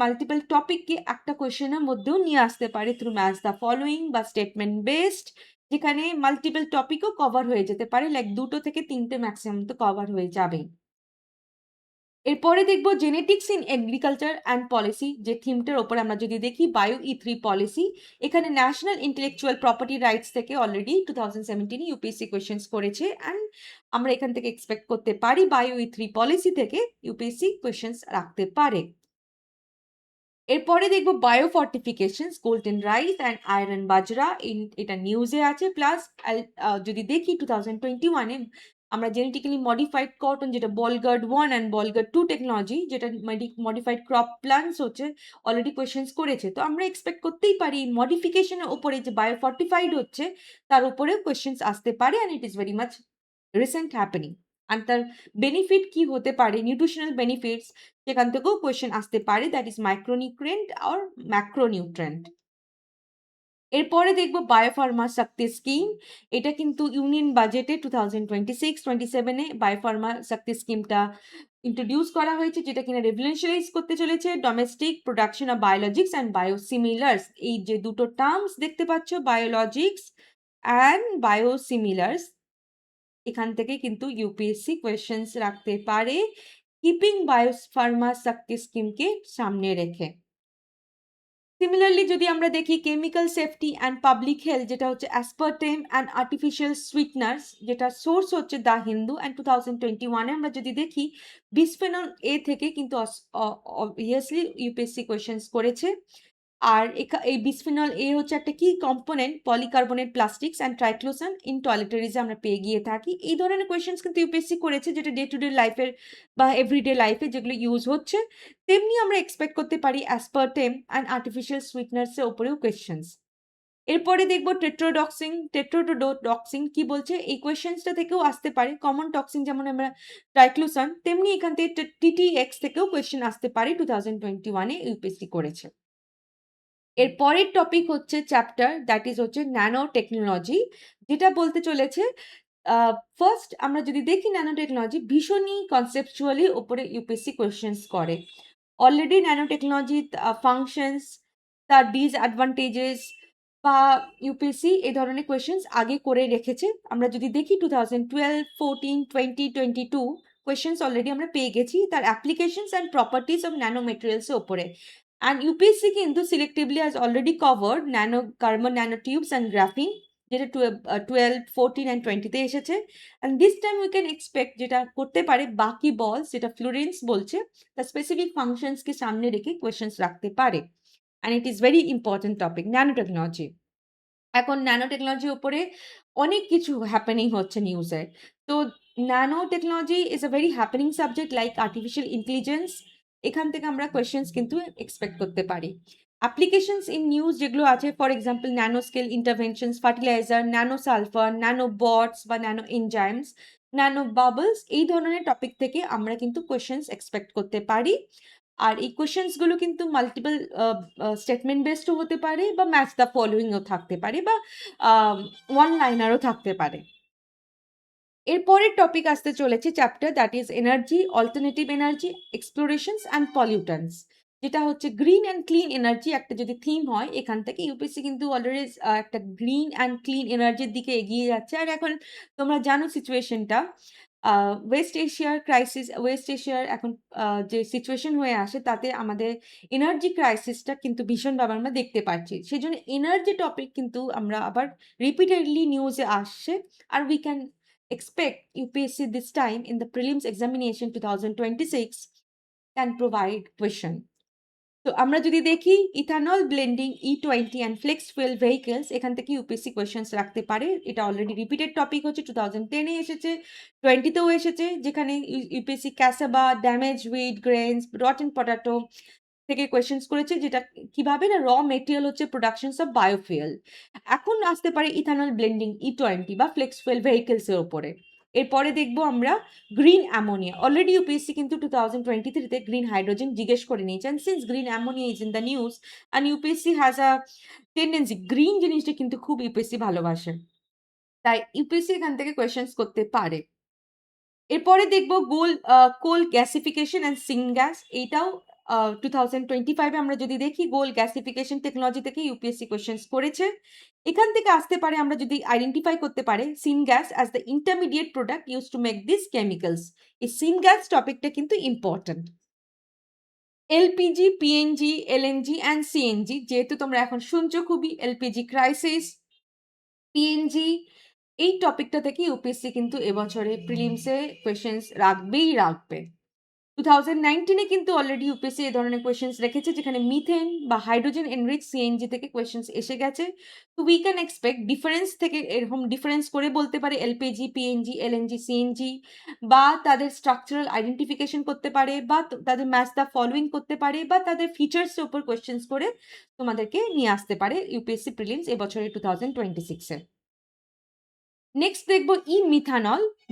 মাল্টিপল টপিককে একটা কোয়েশ্চেনের মধ্যেও নিয়ে আসতে পারে থ্রু ম্যাচ দ্য ফলোয়িং বা স্টেটমেন্ট বেসড, যেখানে মাল্টিপল টপিকও কভার হয়ে যেতে পারে, লাইক 2 থেকে 3টে ম্যাক্সিমাম তো কভার হয়ে যাবে। এরপরে দেখব genetics in agriculture and policy, যে থিমটার ওপরে আমরা যদি দেখি বায়ো E3 পলিসি। এখানে ন্যাশনাল ইন্টেলেকচুয়াল প্রপার্টি রাইটস থেকে অলরেডি 2017-এ ইউপিএসসি কোয়েশ্চেন্স করেছে, অ্যান্ড আমরা এখান থেকে এক্সপেক্ট করতে পারি বায়ো E3 পলিসি থেকে ইউপিএসসি কোয়েশ্চেন্স রাখতে পারে। এরপরে দেখব bio fortifications, golden rice and iron bajra, এটা নিউজে আছে। প্লাস যদি দেখি 2021-এ আমরা জেনেটিক্যালি মডিফাইড কটন, যেটা বলগার্ড 1 অ্যান্ড বলগার্ড 2 টেকনোলজি, যেটা মডিফাইড ক্রপ প্লান্টস হচ্ছে, অলরেডি কোয়েশ্চেন্স করেছে। তো আমরা এক্সপেক্ট করতেই পারি মডিফিকেশনের ওপরে যে বায়ো ফর্টিফাইড হচ্ছে, তার উপরেও কোয়েশ্চেন্স আসতে পারে, and it is very much recent happening. আর তার বেনিফিট কি হতে পারে, নিউট্রিশনাল বেনিফিটস, সেখান থেকেও কোয়েশ্চেন আসতে পারে, দ্যাট ইজ মাইক্রোনিউট্রিয়েন্ট আর ম্যাক্রোনিউট্রিয়েন্ট। এরপরে দেখব বায়োফার্মা শক্তি স্কিম। এটা কিন্তু ইউনিয়ন বাজেটে 2026-27-এ বায়োফার্মা শক্তি স্কিমটা ইন্ট্রোডিউস করা হয়েছে, যেটা কিনা রেভলিউশনাইজ করতে চলেছে domestic production of biologics and biosimilars. এই যে দুটো টার্মস দেখতে পাচ্ছ, বায়োলজিক্স অ্যান্ড বায়োসিমিলার্স, এখান থেকে কিন্তু ইউপিএসসি কোয়েশ্চেন্স রাখতে পারে, কিপিং বায়োফার্মা শক্তি স্কিমকে সামনে রেখে। সিমিলারলি যদি আমরা দেখি chemical safety and public health, যেটা হচ্ছে অ্যাসপারটেম অ্যান্ড আর্টিফিশিয়াল সুইটনার্স, যেটা সোর্স হচ্ছে দ্য হিন্দু, অ্যান্ড 2021-এ আমরা যদি দেখি বিসফেনল এ থেকে কিন্তু অবভিয়াসলি ইউপিএসসি কোয়েশ্চেন্স করেছে। আর এই বিসফিনল এ হচ্ছে একটা কি component, polycarbonate plastics and triclosan in টয়লেটরিজে আমরা পেয়ে গিয়ে থাকি। এই ধরনের কোয়েশ্চেন্স কিন্তু ইউপিএসসি করেছে, যেটা ডে টু ডে লাইফের বা এভরিডে লাইফে যেগুলো ইউজ হচ্ছে। তেমনি আমরা এক্সপেক্ট করতে পারি অ্যাসপারটেম অ্যান্ড আর্টিফিশিয়াল সুইটনার্সের ওপরেও কোয়েশ্চেন্স। এরপরে দেখবো টেট্রোডক্সিন কি বলছে, এই কোয়েশ্চেন্সটা থেকেও আসতে পারে। কমন টক্সিন যেমন আমরা ট্রাইক্লোসান, তেমনি এখান থেকে টিটিএক্স থেকেও কোয়েশ্চেন আসতে পারে, 2021-এ ইউপিএসসি করেছে। এর পরের টপিক হচ্ছে চ্যাপ্টার, দ্যাট ইজ হচ্ছে ন্যানো টেকনোলজি, যেটা বলতে চলেছে ফার্স্ট আমরা যদি দেখি ন্যানো টেকনোলজি ভীষণই কনসেপচুয়ালি ওপরে ইউপিএসসি কোয়েশ্চেন্স করে। অলরেডি ন্যানো টেকনোলজি ফাংশনস, তার ডিসঅ্যাডভান্টেজেস বা ইউপিএসসি এই ধরনের কোয়েশ্চেন্স আগে করে রেখেছে। আমরা যদি দেখি 2012, 14, 20, 22 কোয়েশ্চেন্স অলরেডি আমরা পেয়ে গেছি তার applications and properties of nano মেটেরিয়ালসের ওপরে। And UPSC কিন্তু selectively has already covered carbon nanotubes and graphene, যেটা 12, 14 and 20-তে এসেছে। And this time we can expect যেটা করতে পারে বাকি বলস, যেটা ফ্লোরেন্স বলছে, তার স্পেসিফিক ফাংশনসকে সামনে রেখে কোয়েশ্চেন্স রাখতে পারে। And it is very important topic, nanotechnology. এখন ন্যানো টেকনোলজির উপরে অনেক কিছু হ্যাপেনিং হচ্ছে নিউজে। তো nano technology is a very happening subject like artificial intelligence. এখান থেকে আমরা কোয়েশ্চেন্স কিন্তু এক্সপেক্ট করতে পারি। অ্যাপ্লিকেশনস ইন নিউজ যেগুলো আছে, for example nano scale interventions, fertiliser, nano sulphur, nano bots বা ন্যানো এনজাইমস, ন্যানো বাবলস, এই ধরনের টপিক থেকে আমরা কিন্তু কোয়েশ্চেন্স এক্সপেক্ট করতে পারি। আর এই কোয়েশ্চেন্সগুলো কিন্তু মাল্টিপল স্টেটমেন্ট বেসডও হতে পারে বা ম্যাচ দ্য ফলোয়িংও থাকতে পারে বা ওয়ান লাইনারও থাকতে পারে। এরপরের টপিক আসতে চলেছে chapter, that is energy, alternative energy, explorations and pollutants, যেটা হচ্ছে গ্রিন অ্যান্ড ক্লিন এনার্জি একটা যদি থিম হয়। এখান থেকে ইউপিএসসি কিন্তু অলরেডি একটা গ্রিন অ্যান্ড ক্লিন এনার্জির দিকে এগিয়ে যাচ্ছে। আর এখন তোমরা জানো সিচুয়েশনটা, ওয়েস্ট এশিয়ার এখন যে সিচুয়েশন হয়ে আসে, তাতে আমাদের এনার্জি ক্রাইসিসটা কিন্তু ভীষণভাবে আমরা দেখতে পাচ্ছি। সেই জন্য এনার্জি টপিক কিন্তু আমরা আবার রিপিটেডলি নিউজে আসছে। আর we can expect UPSC this time in the prelims examination 2026 can provide question. তো আমরা যদি দেখি ethanol blending E20 and flex fuel vehicles, এখান থেকে ইউপিএসসি কোয়েশ্চেন্স রাখতে পারে। এটা অলরেডি রিপিটেড টপিক হচ্ছে, 2010-এ এসেছে, 20-তেও এসেছে, যেখানে UPSC cassava, damage wheat grains, rotten potato থেকে কোয়েশ্চেন্স করেছে, যেটা কিভাবে না র মেটেরিয়াল হচ্ছে প্রোডাকশনস অফ বায়োফুয়েল। এখন আসতে পারে ইথানল ব্লেন্ডিং E20 বা ফ্লেক্স ফুয়েল ভেহিকেলসের ওপরে। এরপরে দেখবো আমরা গ্রিন অ্যামোনিয়া। অলরেডি ইউপিএসসি কিন্তু 2023-তে গ্রিন হাইড্রোজেন জিজ্ঞেস করে নিয়েছেন। Since green ammonia is in the news and UPSC has a tendency, green জিনিসটা কিন্তু খুব ইউপিএসসি ভালোবাসে, তাই ইউপিএসসি এখান থেকে কোয়েশ্চেন্স করতে পারে। এরপরে দেখবো কোল গ্যাসিফিকেশন অ্যান্ড সিনগ্যাস। এইটাও 2025-এ আমরা যদি দেখি কোল গ্যাসিফিকেশন টেকনোলজি থেকে ইউপিএসসি কোয়েশ্চেন্স করেছে। এখান থেকে আসতে পারে, আমরা যদি আইডেন্টিফাই করতে পারে syngas as the intermediate product use to make this chemicals. এই সিনগ্যাস টপিকটা কিন্তু important. LPG, PNG, LNG and CNG, যেহেতু তোমরা এখন শুনছো খুবই এলপিজি ক্রাইসিস, পিএনজি, এই টপিকটা থেকে ইউপিএসসি কিন্তু এবছরে প্রিলিমসে কোয়েশ্চেন্স রাখবে। 2019-এ কিন্তু অলরেডি ইউপিএসসি এই ধরনের কোয়েশ্চেন্স রেখেছে, যেখানে মিথেন বা হাইড্রোজেন এনরিচ সিএনজি থেকে কোয়েশ্চেন্স এসে গেছে। তো উই ক্যান এক্সপেক্ট ডিফারেন্স থেকে, এরকম ডিফারেন্স করে বলতে পারে এলপিজি, পিএনজি, এলএনজি, সিএনজি, বা তাদের স্ট্রাকচারাল আইডেন্টিফিকেশন করতে পারে, বা তাদের ম্যাচ দ্য ফলোয়িং করতে পারে, বা তাদের ফিচার্সের উপর কোয়েশ্চেন্স করে তোমাদেরকে নিয়ে আসতে পারে ইউপিএসসি প্রিলিমস এবছরে 2026-এ। নেক্সট দেখবো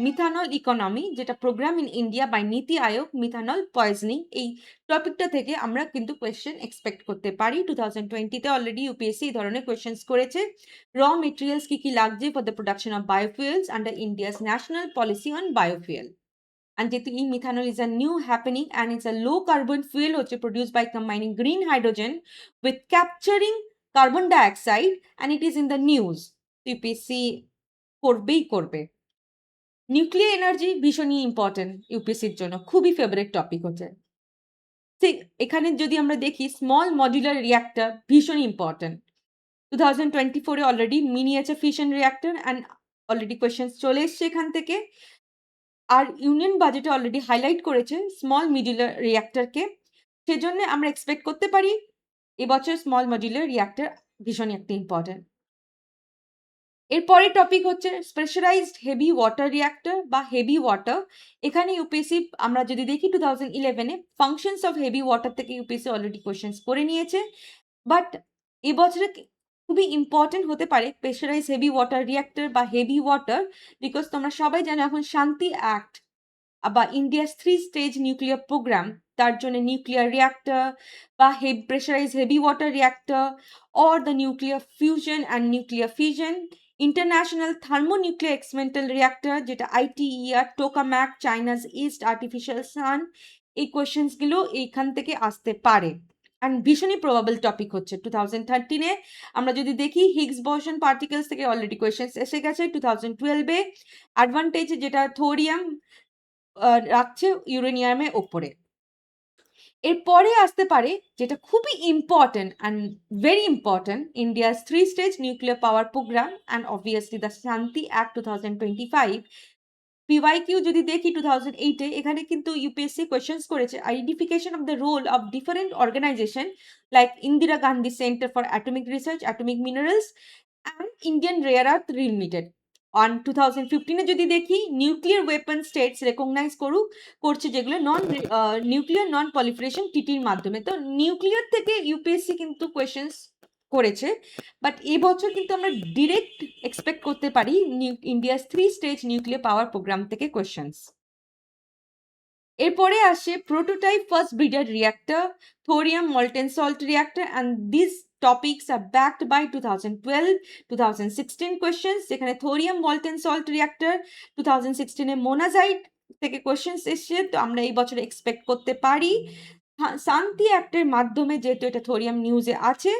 মিথানল ইকোনমি, যেটা প্রোগ্রাম ইন ইন্ডিয়া বাই নীতি আয়োগ, মিথানল পয়জনিং। এই টপিকটা থেকে আমরা কিন্তু কোয়েশ্চেন এক্সপেক্ট করতে পারি। 2020-তে অলরেডি ইউপিএসসি এই ধরনের কোয়েশ্চেন্স করেছে। র মেটেরিয়ালস কি লাগছে for the production of biofuels under India's national policy on biofuel. and যেহেতু e-methanol is a new happening and it's a low carbon fuel হচ্ছে produced by combining green hydrogen with capturing carbon dioxide and it is in the news. UPSC করবেই করবে। Nuclear energy ভীষণই important ইউপিএসসির জন্য, খুবই favourite topic হচ্ছে। ঠিক এখানে যদি আমরা দেখি স্মল মডিউলার রিয়াক্টর ভীষণ important. 2024 already miniature fission reactor and already question চলে এসছে এখান থেকে। আর ইউনিয়ন বাজেটে অলরেডি হাইলাইট করেছে স্মল মডিউলার রিয়াক্টরকে, সেজন্য আমরা এক্সপেক্ট করতে পারি এবছর স্মল মডিউলার রিয়াক্টর ভীষণই একটা ইম্পর্টেন্ট। এরপরের টপিক হচ্ছে স্পেশালাইজড হেভি ওয়াটার রিয়াক্টর বা হেভি ওয়াটার। এখানে ইউপিএসসি আমরা যদি দেখি 2011-এ ফাংশনস অফ হেভি ওয়াটার থেকে ইউপিএসসি অলরেডি কোয়েশ্চেন্স করে নিয়েছে, বাট এবছরে খুবই ইম্পর্টেন্ট হতে পারে প্রেশারাইজ হেভি ওয়াটার রিয়াক্টর বা হেভি ওয়াটার, বিকজ তোমরা সবাই জানো এখন শান্তি অ্যাক্ট বা ইন্ডিয়াস 3 স্টেজ নিউক্লিয়ার প্রোগ্রাম, তার জন্য নিউক্লিয়ার রিয়াক্টর বা pressurise heavy water reactor or the nuclear fusion and nuclear fission, international thermonuclear experimental reactor যেটা ITER, টোকাম্যাক, চাইনাজ ইস্ট আর্টিফিশিয়াল সান, এই কোয়েশ্চেন্সগুলো এইখান থেকে আসতে পারে। অ্যান্ড ভীষণই প্রবাবল টপিক হচ্ছে 2013-এ আমরা যদি দেখি হিগস বোসন পার্টিকেলস থেকে অলরেডি কোয়েশ্চেন্স এসে গেছে। 2012-এ অ্যাডভান্টেজ যেটা থোরিয়াম রাখছে ইউরেনিয়ামের ওপরে। এরপরে আসতে পারে যেটা খুবই important and very important, India's 3 stage nuclear power programme and obviously the Shanti act 2025। PYQ যদি দেখি 2008-এ এখানে কিন্তু ইউপিএসসি কোয়েশ্চেন্স করেছে identification of the role of different organisation like Indira Gandhi centre for atomic research, atomic minerals and Indian rare earth limited. On 2015-এ যদি দেখি nuclear weapon states recognise করছে যেগুলো নিউক্লিয়ার নন পলিফারেশন টিটির মাধ্যমে। তো নিউক্লিয়ার থেকে ইউপিএসসি কিন্তু কোয়েশ্চেন্স করেছে, বাট এবছর কিন্তু আমরা ডিরেক্ট এক্সপেক্ট করতে পারি India's 3 stage nuclear power programme থেকে কোয়েশ্চেন্স। এরপরে আসে prototype fast breeder reactor, thorium molten salt reactor, and this topics are backed by 2012, 2016 questions, যেখানে থোরিয়াম মল্টেন সল্ট রিয়াক্টর 2016-এ মোনাজাইট থেকে কোয়েশ্চেন্স এসছে। তো আমরা এই বছর এক্সপেক্ট করতে পারি শান্তি অ্যাক্টের মাধ্যমে, যেহেতু এটা থোরিয়াম নিউজে আছে,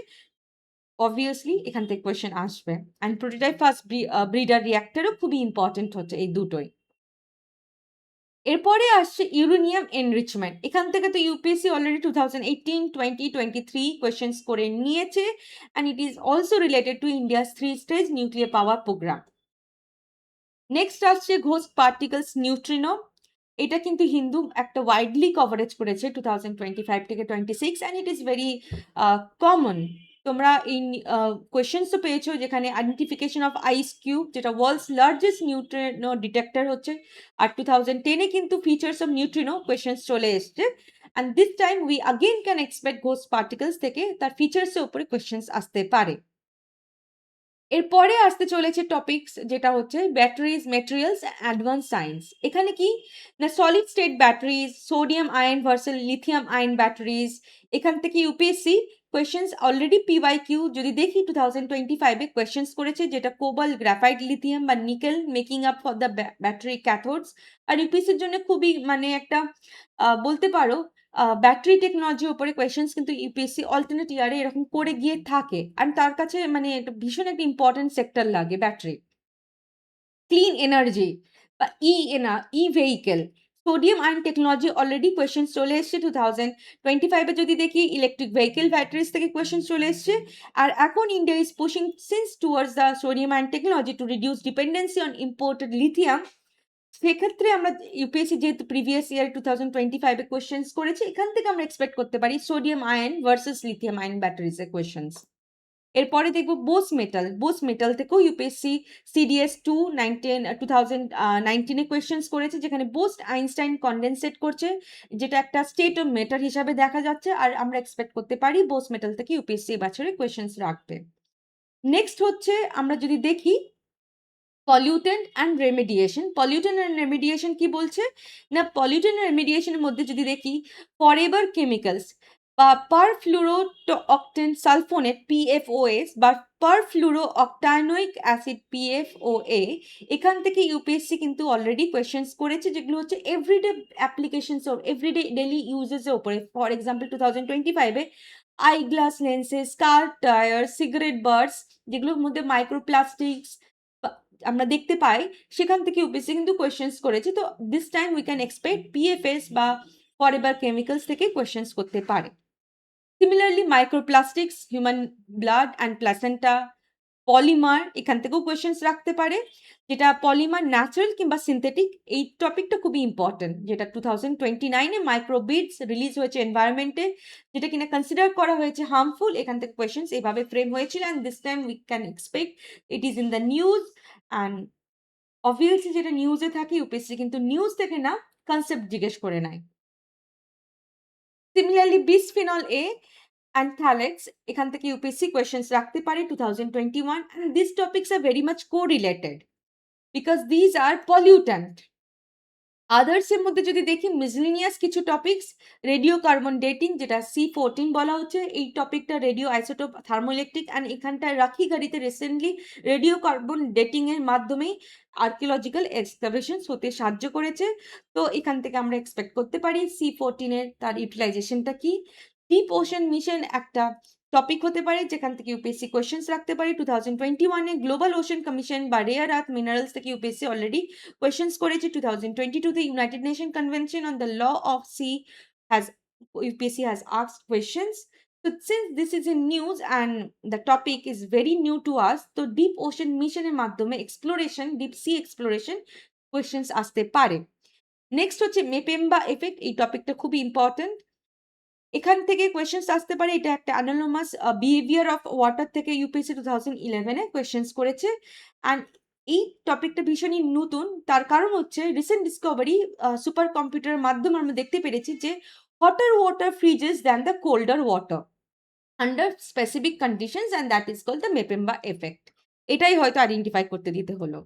অবভিয়াসলি এখান থেকে কোয়েশ্চেন আসবে। অ্যান্ড প্রোটোটাইপ ফার্স্ট ব্রিডার রিয়াক্টরও খুবই ইম্পর্টেন্ট হচ্ছে এই দুটোই। এরপরে আসছে ইউরেনিয়াম এনরিচমেন্ট। এখান থেকে তো ইউপিএসসি অলরেডি 2018, 20, 23 কোয়েশ্চেন্স করে নিয়েছে and it is also related to India's 3 stage nuclear power programme. Next আসছে ঘোস্ট পার্টিকলস নিউট্রিনো। এটা কিন্তু হিন্দু একটা ওয়াইডলি কভারেজ করেছে 2025 থেকে 26 and it is very common. তোমরা এই কোয়েশ্চেন্স তো পেয়েছো যেখানে আইডেন্টিফিকেশন অফ আইস কিউব, যেটা ওয়ার্ল্ডস লার্জেস্ট নিউট্রিনো ডিটেক্টর হচ্ছে, আর 2010-এ কিন্তু ফিচার্স অফ নিউট্রিনো কোয়েশ্চেন্স চলে এসছে and this time we again can expect ghost particles থেকে তার ফিচার্সের উপরে কোয়েশ্চেন্স আসতে পারে। এরপরে আসতে চলেছে টপিকস যেটা হচ্ছে ব্যাটারিজ, মেটেরিয়ালস, অ্যাডভান্স সায়েন্স। এখানে কি না solid state batteries, sodium ion versus lithium ion batteries, এখান থেকে ইউপিএসসি কোয়েশ্চেন্স অলরেডি পিওয়াইকিউ যদি দেখি 2025-এ কোয়েশ্চেন্স করেছে, যেটা কোবাল, গ্রাফাইট, লিথিয়াম বা nickel making up for the battery cathodes. আর ইউপিএসসির জন্য খুবই মানে একটা বলতে পারো ব্যাটারি টেকনোলজির উপরে কোয়েশ্চেন্স কিন্তু ইউপিএসসি অল্টারনেট ইয়ারে এরকম করে গিয়ে থাকে, আর তার কাছে মানে ভীষণ একটা ইম্পর্টেন্ট সেক্টর লাগে ব্যাটারি। ক্লিন এনার্জি বা e vehicle, sodium ion technology already questions চলে এসছে 2025-এ যদি দেখি ইলেকট্রিক ভেহিকেল ব্যাটারিজ থেকে কোয়েশ্চেন্স চলে এসছে। আর এখন India is pushing since towards the sodium ion technology to reduce dependency on imported lithium. সেক্ষেত্রে আমরা ইউপিএসসি যেহেতু প্রিভিয়াস ইয়ার 2025-এ কোয়েশ্চেন্স করেছে, এখান থেকে আমরা এক্সপেক্ট করতে পারি sodium ion versus lithium ion ব্যাটারিজের কোয়েশ্চেন্স। এরপরে দেখবো বোস মেটাল থেকেও ইউপিএসসি সিডিএস 2019-এ কোয়েশ্চেন্স করেছে, যেখানে বোস্ট আইনস্টাইন কন্ডেনসেট করছে, যেটা একটা স্টেট অফ ম্যাটার হিসাবে দেখা যাচ্ছে, আর আমরা এক্সপেক্ট করতে পারি বোস মেটাল থেকে ইউপিএসসি এবছরে কোয়েশ্চেন্স রাখবে। নেক্সট হচ্ছে আমরা যদি দেখি পলিউটেন্ট অ্যান্ড রেমিডিয়েশন। পলিউটেন্ট অ্যান্ড রেমিডিয়েশন কি বলছে না, পলিউটেন্ট অ্যান্ড রেমিডিয়েশনের মধ্যে যদি দেখি ফরএভার কেমিক্যালস, বা পারফ্লুরোঅক্টেন সালফোনেট PFOS বা পারফ্লুরোঅক্টানোইক অ্যাসিড PFOA, এখান থেকে ইউপিএসসি কিন্তু অলরেডি কোয়েশ্চেন্স করেছে, যেগুলো হচ্ছে everyday applications of everyday daily ইউজেসের উপরে। ফর এক্সাম্পল 2025-এ eye glass lenses, car tyre, cigarette butts, যেগুলোর মধ্যে মাইক্রোপ্লাস্টিক্স আমরা দেখতে পাই, সেখান থেকে ইউপিএসসি কিন্তু কোয়েশ্চেন্স করেছে। তো this time we can expect PFS বা ফরএভার কেমিক্যালস থেকে কোয়েশ্চেন্স করতে পারে। Similarly microplastics, human blood and placenta, polymer, এখান থেকেও কোয়েশ্চেন্স রাখতে পারে। যেটা পলিমার ন্যাচারাল কিংবা সিনথেটিক, এই টপিকটা খুবই ইম্পর্টেন্ট, যেটা 2029-এ মাইক্রোবিডস রিলিজ হয়েছে এনভায়রনমেন্টে, যেটা কিনা কনসিডার করা হয়েছে হার্মফুল। এখান থেকে কোয়েশ্চেন্স এইভাবে ফ্রেম হয়েছিল, and this time we can expect it is in the news. And obviously যেটা নিউজে থাকে, ইউপিএসসি কিন্তু নিউজ থেকে না, কনসেপ্ট জিজ্ঞেস করে নেয়। সিমিলারলি বিসফিনল এ and phthalates, এখান থেকে ইউপিএসসি কোয়েশ্চেন্স রাখতে পারে 2021, and these topics are very much correlated because these are pollutant. আদার্সের মধ্যে যদি দেখি মিসলিনিয়াস কিছু টপিকস, রেডিও কার্বন ডেটিং, যেটা C14 বলা হচ্ছে, এই টপিকটা রেডিও আইসোটোপ থার্মোইলেকট্রিক, অ্যান্ড এখানটায় রাখি গাড়িতে রিসেন্টলি রেডিও কার্বন ডেটিং এর মাধ্যমেই আর্কিওলজিক্যাল এক্সকাভেশনস হতে সাহায্য করেছে। তো এখান থেকে আমরা এক্সপেক্ট করতে পারি C14 এর তার ইউটিলাইজেশনটা কি। ডিপ ওশান মিশন একটা টপিক হতে পারে, যেখান থেকে ইউপিএসসি কোয়েশ্চেন্স রাখতে পারে 2021-এ। গ্লোবাল ওশান কমিশন বা রেয়ার আর্থ মিনারেলস থেকে ইউপিএসসি অলরেডি কোয়েশ্চেন্স করেছে। 2022-তে united nation convention on the law of sea has UPSC has asked questions. So since this is in news and the topic is very new to us, তো deep ocean মিশনের মাধ্যমে exploration, deep sea exploration questions আসতে পারে। Next হচ্ছে মেপেম্বা effect, এই টপিকটা খুবই important, এখান থেকে কোয়েশ্চেন্স আসতে পারে। এটা একটা অ্যানোমাস বিহেভিয়ার অফ ওয়াটার থেকে ইউপিএসসি 2011-এ কোয়েশ্চেন্স করেছে। অ্যান্ড এই টপিকটা ভীষণই নতুন, তার কারণ হচ্ছে রিসেন্ট ডিসকভারি সুপার কম্পিউটারের মাধ্যমে আমরা দেখতে পেরেছি যে hotter water freezes than the colder water under specific conditions, and that is called the Mpemba effect. এটাই হয়তো আইডেন্টিফাই করতে দিতে হলো।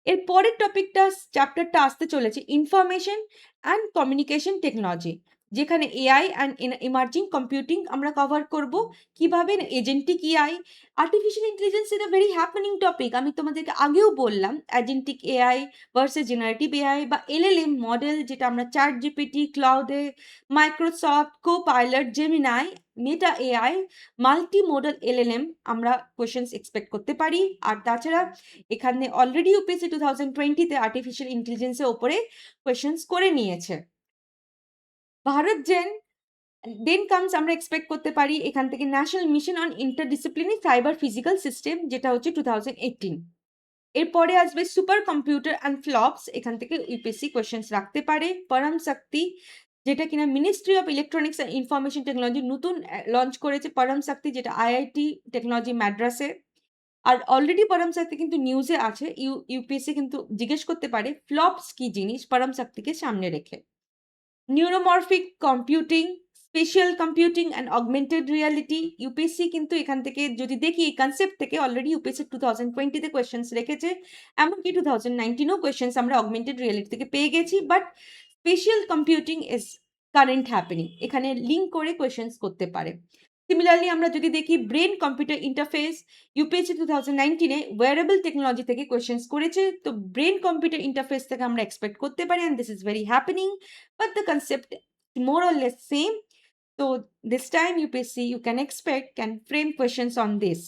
এর পরের টপিকটা, চ্যাপ্টারটা আসতে চলেছে ইনফরমেশন অ্যান্ড কমিউনিকেশন টেকনোলজি, যেখানে এআই অ্যান্ড ইমার্জিং কম্পিউটিং আমরা কভার করব। কিভাবে agentic AI, artificial intelligence is a very happening topic. আমি তোমাদেরকে আগেও বললাম agentic AI versus generative AI বা এলএলএম মডেল, যেটা আমরা চ্যাট জিপিটি, ক্লাউডে, Microsoft Copilot, Gemini, Meta AI, multi model LLM আমরা কোয়েশ্চেন্স এক্সপেক্ট করতে পারি। আর তাছাড়া এখানে অলরেডি ইউপিএসসি 2020-তে আর্টিফিশিয়াল ইন্টেলিজেন্সের ওপরে কোয়েশ্চেন্স করে নিয়েছে। ভারত জেন দেন কামস, আমরা এক্সপেক্ট করতে পারি এখান থেকে national mission on interdisciplinary cyber physical system, যেটা হচ্ছে 2018। এরপরে আসবে সুপার কম্পিউটার অ্যান্ড ফ্লপস, এখান থেকে ইউপিএসসি কোয়েশ্চেন্স রাখতে পারে। পরম শক্তি, যেটা কিনা ministry of electronics and information technology নতুন লঞ্চ করেছে পরম শক্তি, যেটা আইআইটি টেকনোলজি মাদ্রাসে। আর অলরেডি পরম শক্তি কিন্তু নিউজে আছে, ইউপিএসসি কিন্তু জিজ্ঞেস করতে পারে ফ্লপস কি জিনিস পরম শক্তিকে সামনে রেখে। Neuromorphic computing, spatial computing and augmented reality, UPSC কিন্তু এখান থেকে যদি দেখি এই কনসেপ্ট থেকে অলরেডি ইউপিএসসি 2020-তে কোয়েশ্চেন্স রেখেছে, এমনকি 2019-ও কোয়েশ্চেন্স আমরা অগমেন্টেড রিয়ালিটি থেকে পেয়ে গেছি। But spatial computing is current happening, এখানে লিঙ্ক করে কোয়েশ্চেন্স করতে পারে। সিমিলারলি আমরা যদি দেখি ব্রেন কম্পিউটার ইন্টারফেস, ইউপিএসসি 2019-এ ওয়ারেবল টেকনোলজি থেকে কোয়েশ্চেন্স করেছে। তো ব্রেন কম্পিউটার ইন্টারফেস থেকে আমরা এক্সপেক্ট করতে পারি, and this is very happening, but the concept more or less same. So this time UPSC you can expect can frame questions on this.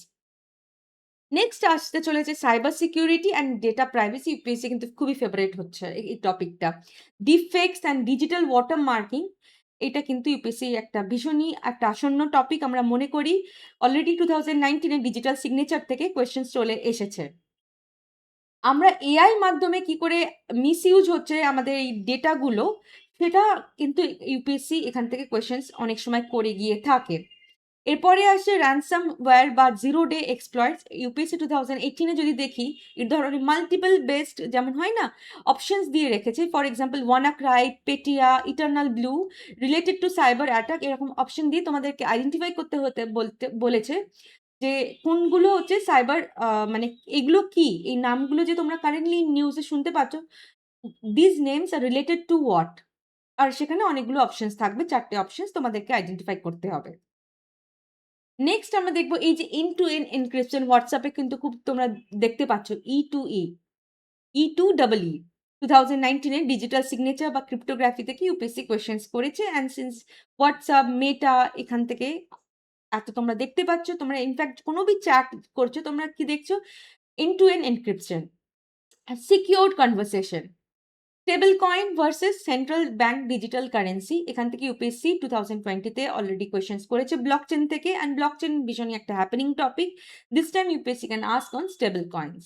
Next আসতে চলেছে cyber security and data privacy, UPSC কিন্তু খুবই favourite হচ্ছে এই টপিকটা। Defects and digital water marking, এটা কিন্তু UPSC একটা ভীষণই একটা আসন্ন টপিক আমরা মনে করি। অলরেডি 2019-এ ডিজিটাল সিগনেচার থেকে কোয়েশ্চেন্স চলে এসেছে। আমরা এআই মাধ্যমে কি করে মিসইউজ হচ্ছে আমাদের এই ডেটাগুলো, সেটা কিন্তু ইউপিএসসি এখান থেকে কোয়েশ্চেন্স অনেক সময় করে গিয়ে থাকে। এরপরে আসে ransomware বা জিরো ডে এক্সপ্লয়েটস, ইউপিএসসি 2018-এ যদি দেখি এই ধরনের মাল্টিপল বেসড যেমন হয় না, অপশনস দিয়ে রেখেছে। For example WannaCry, Petya, Eternal Blue, related to cyber attack, এরকম অপশন দিয়ে তোমাদেরকে আইডেন্টিফাই করতে বলেছে যে কোনগুলো হচ্ছে সাইবার, মানে এগুলো কি, এই নামগুলো যে তোমরা কারেন্টলি নিউজে শুনতে পাচ্ছ, this names are related to what. আর সেখানে অনেকগুলো অপশনস থাকবে, ৪ টে অপশনস তোমাদেরকে আইডেন্টিফাই করতে হবে। নেক্সট আমরা দেখব এই যে end to end encryption WhatsApp এ কিন্তু খুব তোমরা দেখতে পাচ্ছ E2E, E2EE 2019 এর ডিজিটাল সিগনেচার বা ক্রিপ্টোগ্রাফি থেকে ইউপিএসসি কোয়েশ্চেনস করেছে অ্যান্ড সিন্স WhatsApp, মেটা এখান থেকে এত তোমরা দেখতে পাচ্ছ। তোমরা ইনফ্যাক্ট কোনো চ্যাট করছো, তোমরা কি দেখছো? End to end encryption, secured conversation, stable coin versus central bank digital currency, এখান থেকে ইউপিএসসি 2020 তে অলরেডি কোয়েশ্চেন্স করেছে ব্লকচেন থেকে, অ্যান্ড ব্লকচেন ভীষণই একটা happening topic. This time UPSC can ask on stable coins.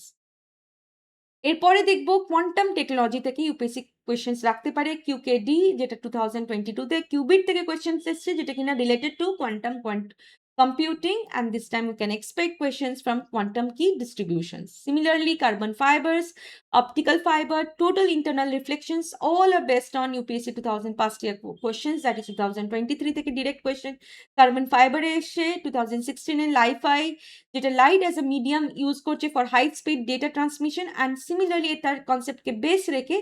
এরপরে দেখব কোয়ান্টাম টেকনোলজি থেকে ইউপিএসসি কোয়েশ্চেন্স রাখতে পারে। কিউকেডি যেটা 2022 তে কিউবিট থেকে কোয়েশ্চেন্স এসছে, যেটা কিনা related to quantum computing, and this time we can expect questions from quantum key distributions. Similarly, carbon fibers, optical fiber, total internal reflections, all are based on UPSC 2000 past year questions, that is 2023 থেকে direct question. Carbon fiber এসে 2016 এর LiFi, যেটা light as a medium use করছে for high speed data transmission, and similarly তার কনসেপ্টকে base রেখে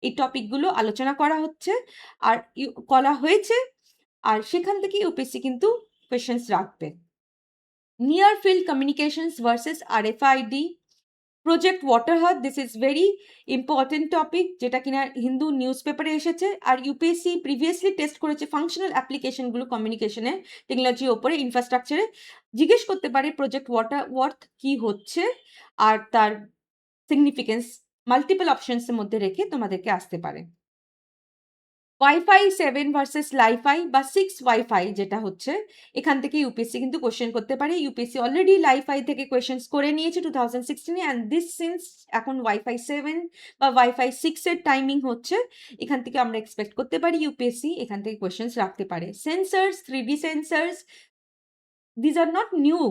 এই টপিকগুলো আলোচনা করা হচ্ছে আর করা হয়েছে, আর সেখান থেকে ইউপিএসসি কিন্তু কোয়েশ্চেন্স রাখবে। Near field communications versus RFID, project water heart, this is very important topic, যেটা কিনা হিন্দু নিউজ পেপারে এসেছে, আর ইউপিএসসি প্রিভিয়াসলি টেস্ট করেছে ফাংশনাল অ্যাপ্লিকেশনগুলো কমিউনিকেশনে টেকনোলজির ওপরে, ইনফ্রাস্ট্রাকচারে। জিজ্ঞেস করতে পারে প্রজেক্ট ওয়াটার ওয়ার্থ কি হচ্ছে আর তার সিগনিফিকেন্স মাল্টিপল অপশনসের মধ্যে রেখে তোমাদেরকে আসতে পারে। ওয়াইফাই 7 ভার্সেস লাইফাই বা 6 ওয়াইফাই যেটা হচ্ছে, এখান থেকে ইউপিএসসি কিন্তু কোয়েশ্চেন করতে পারে। ইউপিএসসি অলরেডি লাইফাই থেকে কোয়েশ্চেন্স করে নিয়েছে 2016 এ, অ্যান্ড দিস সিন্স এখন ওয়াইফাই 7 বা ওয়াইফাই 6 এর টাইমিং হচ্ছে, এখান থেকে আমরা এক্সপেক্ট করতে পারি ইউপিএসসি এখান থেকে কোয়েশ্চেন্স রাখতে পারে। Sensors, 3D sensors, these are not new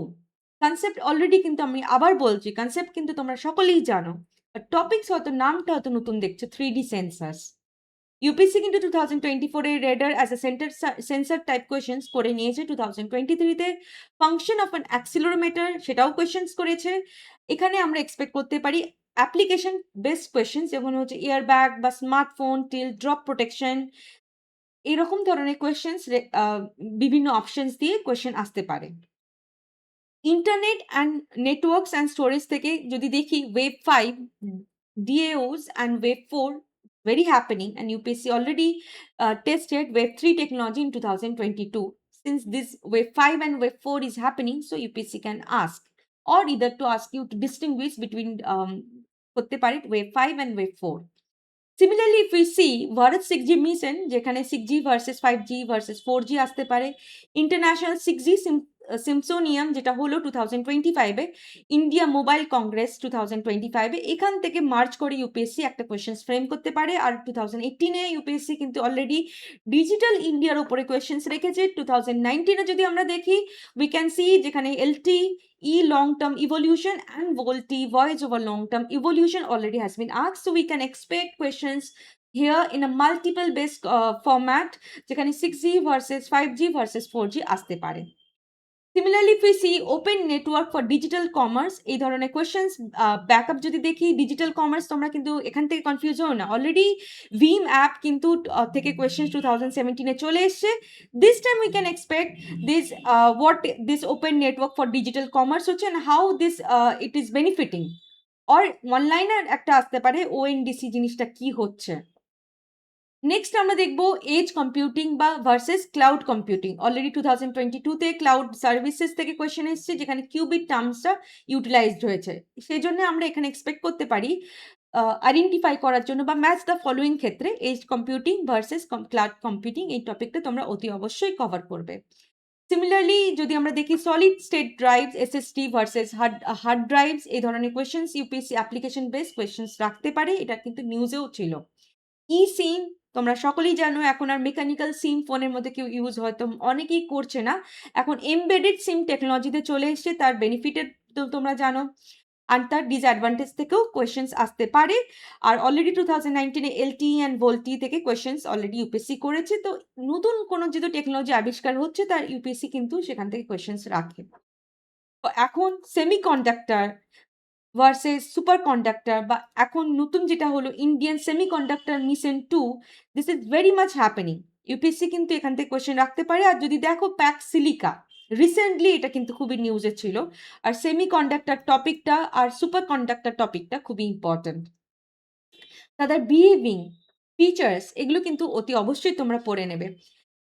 concept, already কিন্তু আমি আবার বলছি কনসেপ্ট কিন্তু তোমরা সকলেই জানো, বাট টপিকস হয়তো নামটা হয়তো নতুন দেখছো। 3D সেন্সার্স ইউপিএসসি কিন্তু 2024 এ radar as a sensor type questions করে নিয়েছে। 2023 তে ফাংশন অফ অ্যান অ্যাক্সিলোরোমিটার সেটাও কোয়েশ্চেন্স করেছে। এখানে আমরা এক্সপেক্ট করতে পারি অ্যাপ্লিকেশন বেসড কোয়েশ্চেন্স, যেমন হচ্ছে এয়ারব্যাগ বা স্মার্টফোন টিল ড্রপ প্রোটেকশন, এরকম ধরনের কোয়েশ্চেন্স বিভিন্ন অপশনস দিয়ে কোয়েশ্চেন আসতে পারে। Internet and networks and storage থেকে যদি দেখি, web 5 DAOs and wave 4 very happening, and UPSC already tested wave 3 technology in 2022. Since this wave 5 and wave 4 is happening, so UPSC can ask, or either to ask you to distinguish between করতে পারে wave 5 and wave 4. Similarly, if we see Bharat 6G mission, যেখানে 6G versus 5G versus 4G আসতে পারে, international 6G সিম্পসোনিয়াম যেটা হলো 2025 এ, India mobile Congress 2025 এ, এখান থেকে March করে ইউপিএসসি একটা কোয়েশ্চেন্স ফ্রেম করতে পারে। আর 2018 এ ইউপিএসসি কিন্তু অলরেডি ডিজিটাল ইন্ডিয়ার উপরে কোয়েশ্চেন্স রেখেছে। 2019 এ যদি আমরা দেখি, উই ক্যান সি যেখানে LTE long term evolution and VoLTE voice over long term evolution already has been asked, so we can expect questions here in a multiple based format, যেখানে 6G versus 5G versus 4G আসতে পারে। Similarly, if we see open network for digital commerce, এই ধরনের questions backup যদি দেখি, digital commerce তোমরা কিন্তু এখান থেকে কনফিউজ হও না, অলরেডি ভিম অ্যাপ কিন্তু থেকে কোয়েশ্চেন্স 2017 এ চলে এসছে। This time we can expect this what this open network for digital commerce হচ্ছে, and how this it is benefiting, or অনলাইনের একটা আসতে পারে ONDC জিনিসটা কি হচ্ছে। নেক্সট আমরা দেখব এজ কম্পিউটিং বা ভার্সেস ক্লাউড কম্পিউটিং। অলরেডি 2022 তে ক্লাউড সার্ভিসেস থেকে কোয়েশ্চেন এসেছে, যেখানে কিউবিট টার্মসটা ইউটিলাইজড হয়েছে। সেই জন্য আমরা এখানে এক্সপেক্ট করতে পারি আইডেন্টিফাই করার জন্য বা ম্যাচ দ্য ফলোয়িং ক্ষেত্রে edge computing versus cloud computing, এই টপিকটা তোমরা অতি অবশ্যই কভার করবে। সিমিলারলি যদি আমরা দেখি solid state drives SSD versus hard drives, এই ধরনের questions UPSC application based questions রাখতে পারে, এটা কিন্তু নিউজেও ছিল। ই সিম তোমরা সকলেই জানো, এখন আর মেকানিক্যাল সিম ফোনের মধ্যে কেউ ইউজ হয়তো অনেকেই করছে না, এখন এমবেডেড সিম টেকনোলজিতে চলে এসছে। তার বেনিফিটের তো তোমরা জানো, আর তার ডিসঅ্যাডভান্টেজ থেকেও কোয়েশ্চেন্স আসতে পারে। আর অলরেডি 2019 এ LTE অ্যান্ড VoLTE থেকে কোয়েশ্চেন্স অলরেডি ইউপিএসসি করেছে। তো নতুন কোনো যেহেতু টেকনোলজি আবিষ্কার হচ্ছে, তার ইউপিএসসি কিন্তু সেখান থেকে কোয়েশ্চেন্স রাখে। তো এখন সেমিকন্ডাক্টর ভার্সেস সুপার কন্ডাক্টর বা এখন নতুন যেটা হলো Indian semiconductor mission 2, this is very much happening. UPSC কিন্তু এখান থেকে কোয়েশ্চেন রাখতে পারে। আর যদি দেখো প্যাক সিলিকা, রিসেন্টলি এটা কিন্তু খুবই নিউজে ছিল। আর সেমিকন্ডাক্টর টপিকটা আর সুপার কন্ডাক্টর টপিকটা খুবই ইম্পর্টেন্ট। তাদের বিহেভিং ফিচার্স এগুলো কিন্তু অতি অবশ্যই তোমরা পড়ে নেবে।